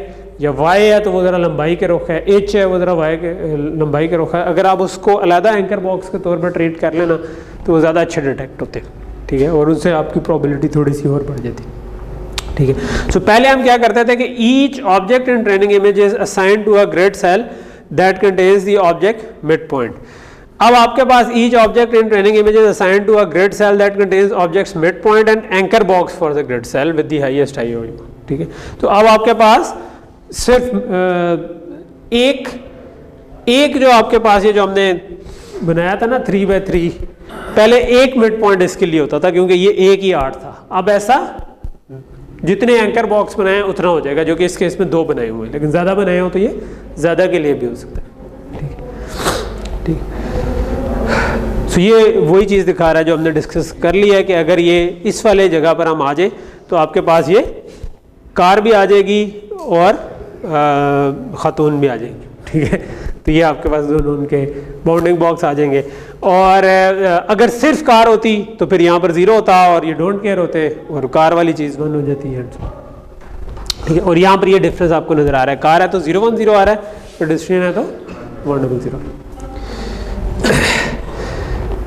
A: या Y है तो वो ज़रा लंबाई के रुख है, H है वो ज़रा Y के लंबाई के रुख है। अगर आप उसको अलग एंकर बॉक्स के तौर पर ट्रीट कर लेना तो वो ज़्यादा अच्छे डिटेक्ट होते हैं। ठीक है, और उससे आपकी प्रोबेबिलिटी थोड़ी सी और बढ़ जाती है। ठीक है, सो पहले हम क्या करते थे कि each object in training image is assigned to a grid cell that contains the object midpoint. अब आपके पास each object in training image is assigned to a grid cell that contains objects midpoint and anchor box for the grid cell with the highest IOU। ठीक है, तो अब आपके पास सिर्फ एक जो आपके पास ये जो हमने बनाया था ना 3/3, पहले एक मिड पॉइंट इसके लिए होता था क्योंकि ये एक ही 8 था। अब ऐसा जितने एंकर बॉक्स बनाए उतना हो जाएगा, जो कि इस केस में 2 बनाए हुए हैं, लेकिन ज़्यादा बनाए हो तो ये ज़्यादा के लिए भी हो सकता है। ठीक है, सो ये वही चीज़ दिखा रहा है जो हमने डिस्कस कर लिया है कि अगर ये इस वाले जगह पर हम आ जाए तो आपके पास ये कार भी आ जाएगी और खातून भी आ जाएंगी। ठीक है, तो ये आपके पास दोनों उनके बाउंडिंग बॉक्स आ जाएंगे। और अगर सिर्फ कार होती तो फिर यहाँ पर 0 होता और ये डोंट केयर होते और कार वाली चीज़ 1 हो जाती है। ठीक है, और यहाँ पर ये डिफरेंस आपको नज़र आ रहा है, कार है तो 010 आ रहा है, पेडेस्ट्रियन है तो 100।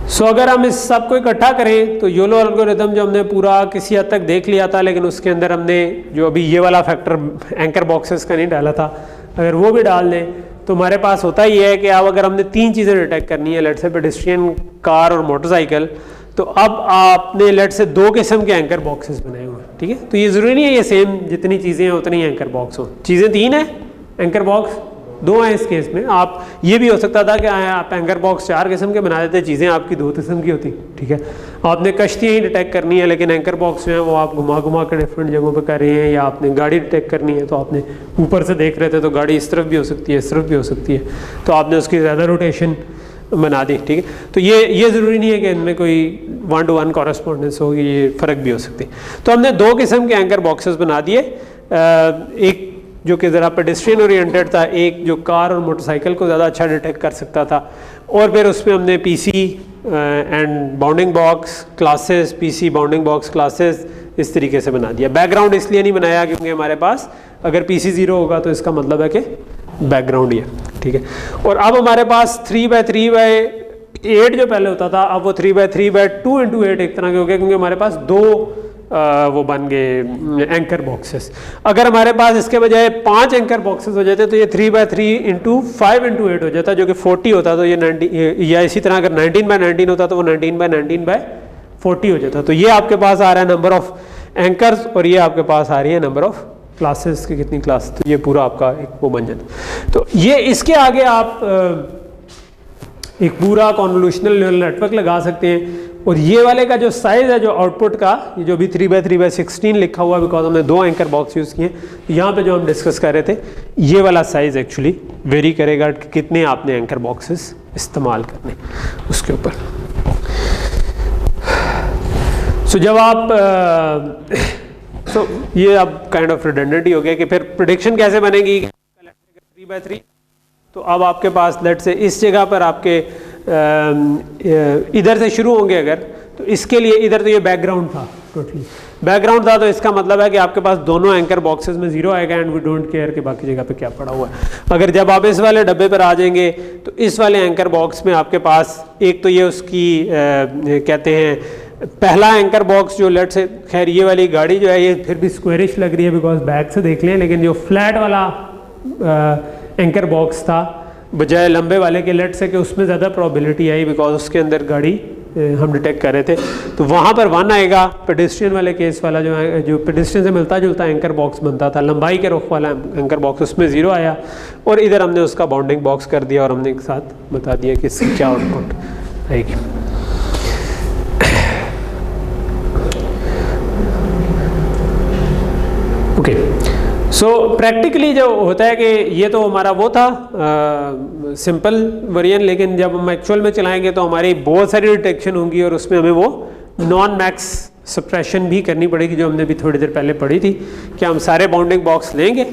A: सो अगर हम इस सब को इकट्ठा करें तो योलो एल्गोरिथम जो हमने पूरा किसी हद तक देख लिया था, लेकिन उसके अंदर हमने जो अभी ये वाला फैक्टर एंकर बॉक्सेस का नहीं डाला था, अगर वो भी डाल दें तो हमारे पास होता ही है कि अब अगर हमने 3 चीज़ें डिटेक्ट करनी है, लेट से पेडेस्ट्रियन, कार और मोटरसाइकिल, तो अब आपने लेट से 2 किस्म के एंकर बॉक्सेस बनाए हुए हैं। ठीक है, तो ये ज़रूरी नहीं है ये सेम जितनी चीज़ें हैं उतनी एंकर बॉक्स हो, चीज़ें 3 हैं, एंकर बॉक्स 2 हैं। इस केस में आप ये भी हो सकता था कि आप एंकर बॉक्स 4 किस्म के बना देते, चीज़ें आपकी 2 किस्म की होती। ठीक है, आपने कश्तियाँ ही डिटेक्ट करनी है, लेकिन एंकर बॉक्स जो है वो आप घुमा घुमा कर डिफरेंट जगहों पे कर रहे हैं, या आपने गाड़ी डिटेक्ट करनी है तो आपने ऊपर से देख रहे थे तो गाड़ी इस तरफ भी हो सकती है, इस तरफ भी हो सकती है, तो आपने उसकी ज़्यादा रोटेशन बना दी। ठीक है, तो ये ज़रूरी नहीं है कि इनमें कोई 1-to-1 कॉरेस्पॉन्डेंस होगी, ये फ़र्क भी हो सकती है। तो हमने 2 किस्म के एंकर बॉक्सेस बना दिए, एक जो कि ज़रा पेडेस्ट्रियन ओरिएंटेड था, एक जो कार और मोटरसाइकिल को ज़्यादा अच्छा डिटेक्ट कर सकता था, और फिर उसमें हमने PC and bounding box classes, PC bounding box classes इस तरीके से बना दिया। बैकग्राउंड इसलिए नहीं बनाया क्योंकि हमारे पास अगर PC 0 होगा तो इसका मतलब है कि बैकग्राउंड ही है। ठीक है, और अब हमारे पास 3/3/8 जो पहले होता था, अब वो 3/3/2 एक तरह के हो गया, क्योंकि हमारे पास 2 वो बन गए एंकर बॉक्सेस। अगर हमारे पास इसके बजाय 5 एंकर बॉक्सेस हो जाते तो ये 3/3/5/8 हो जाता, जो कि 40 होता, तो ये 90, या इसी तरह अगर 19/19 होता तो वो 19/19/40 हो जाता। तो ये आपके पास आ रहा है नंबर ऑफ एंकर्स, और ये आपके पास आ रही है नंबर ऑफ क्लासेस की कितनी क्लास, तो ये पूरा आपका एक वो बन जाता। तो ये इसके आगे आप एक पूरा कॉन्वोल्यूशनल न्यूरल नेटवर्क लगा सकते हैं। और ये वाले का जो साइज़ है जो आउटपुट का, ये जो भी 3/3/16 लिखा हुआ, बिकॉज हमने 2 एंकर बॉक्स यूज़ किए, यहाँ पे जो हम डिस्कस कर रहे थे, ये वाला साइज़ एक्चुअली वेरी करेगा कि कितने आपने एंकर बॉक्सेस इस्तेमाल करने उसके ऊपर। सो जब आप ये अब काइंड ऑफ रिडंडेंट हो गया कि फिर प्रेडिक्शन कैसे बनेगी 3/3। तो अब आपके पास लेट से इस जगह पर आपके इधर से शुरू होंगे अगर, तो इसके लिए इधर तो ये बैकग्राउंड था, टोटली बैकग्राउंड था, तो इसका मतलब है कि आपके पास दोनों एंकर बॉक्सेस में 0 आएगा एंड वी डोंट केयर कि बाकी जगह पे क्या पड़ा हुआ है। अगर जब आप इस वाले डब्बे पर आ जाएंगे तो इस वाले एंकर बॉक्स में आपके पास एक तो ये उसकी कहते हैं पहला एंकर बॉक्स जो लेट से, खैर ये वाली गाड़ी जो है ये फिर भी स्क्वेरिश लग रही है बिकॉज बैक से देख लें, लेकिन जो फ्लैट वाला एंकर बॉक्स था बजाय लंबे वाले के लेट से कि उसमें ज़्यादा प्रोबेबिलिटी आई बिकॉज उसके अंदर गाड़ी हम डिटेक्ट कर रहे थे, तो वहाँ पर 1 आएगा। पेडेस्ट्रियन वाले केस वाला जो पेडेस्ट्रियन से मिलता जुलता एंकर बॉक्स बनता था, लंबाई के रुख वाला एंकर बॉक्स, उसमें 0 आया, और इधर हमने उसका बाउंडिंग बॉक्स कर दिया और हमने एक साथ बता दिया कि इसकी क्या आउटपुट आएगी। ओके, सो प्रैक्टिकली जो होता है कि ये तो हमारा वो था सिंपल वेरिएंट, लेकिन जब हम एक्चुअल में चलाएंगे तो हमारी बहुत सारी डिटेक्शन होंगी और उसमें हमें वो नॉन मैक्स सप्रेशन भी करनी पड़ेगी, जो हमने भी थोड़ी देर पहले पढ़ी थी कि हम सारे बाउंडिंग बॉक्स लेंगे,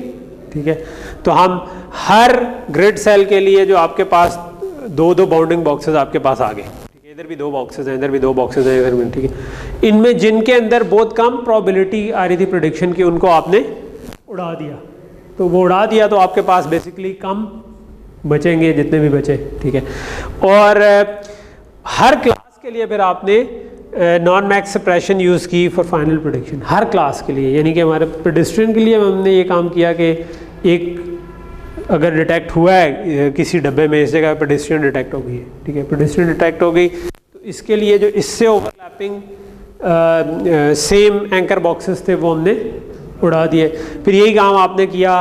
A: ठीक है। तो हम हर ग्रिड सेल के लिए जो आपके पास 2-2 बाउंडिंग बॉक्सेस आपके पास आ गए, ठीक है, इधर भी 2 बॉक्सेस हैं, इधर भी 2 बॉक्सेस हैं, इधर भी, ठीक है। इनमें जिनके अंदर बहुत कम प्रोबेबिलिटी आ रही थी प्रेडिक्शन की, उनको आपने उड़ा दिया, तो वो उड़ा दिया तो आपके पास बेसिकली कम बचेंगे जितने भी बचे, ठीक है। और हर क्लास के लिए फिर आपने नॉन मैक्स सप्रेशन यूज़ की for final prediction, her class के लिए। यानी कि हमारे पेडेस्ट्रियन के लिए हमने ये काम किया कि एक अगर डिटेक्ट हुआ है किसी डब्बे में, इस जगह पेडेस्ट्रियन डिटेक्ट हो गई है, ठीक है, पेडेस्ट्रियन डिटेक्ट हो गई, तो इसके लिए जो इससे ओवरलैपिंग सेम एंकर बॉक्सेस थे वो हमने उड़ा दिए। फिर यही काम आपने किया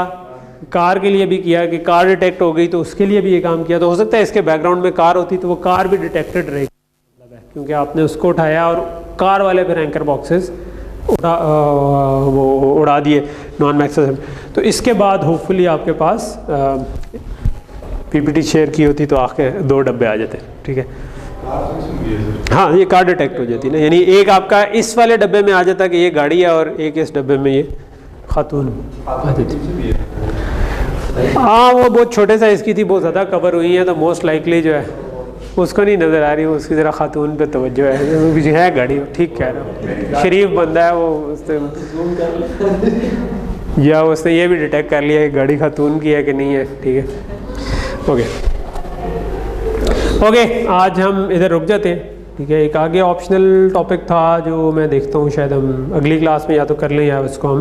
A: कार के लिए भी किया कि कार डिटेक्ट हो गई तो उसके लिए भी ये काम किया। तो हो सकता है इसके बैकग्राउंड में कार होती तो वो कार भी डिटेक्टेड रहेगी, क्योंकि आपने उसको उठाया और कार वाले फिर एंकर बॉक्सेस वो उड़ा दिए नॉन मैक्सिमम। तो इसके बाद होपफुली आपके पास पीपीटी शेयर की होती तो आके 2 डब्बे आ जाते, ठीक है। हाँ, ये कार डिटेक्ट हो जाती ना, यानी एक आपका इस वाले डब्बे में आ जाता कि ये गाड़ी है और एक इस डब्बे में ये खातून आ जाती। हाँ, वो बहुत छोटे साइज़ की थी, बहुत ज़्यादा कवर हुई है, तो मोस्ट लाइकली जो है उसको नहीं नज़र आ रही, उसकी ज़रा खातून पे तवज्जो है गाड़ी, ठीक कह रहा हूँ, शरीफ बंदा है वो, या उसने ये भी डिटेक्ट कर लिया कि गाड़ी खातून की है कि नहीं है, ठीक है। ओके, आज हम इधर रुक जाते हैं, ठीक है। एक आगे ऑप्शनल टॉपिक था जो मैं देखता हूँ शायद हम अगली क्लास में या तो कर लें या उसको हम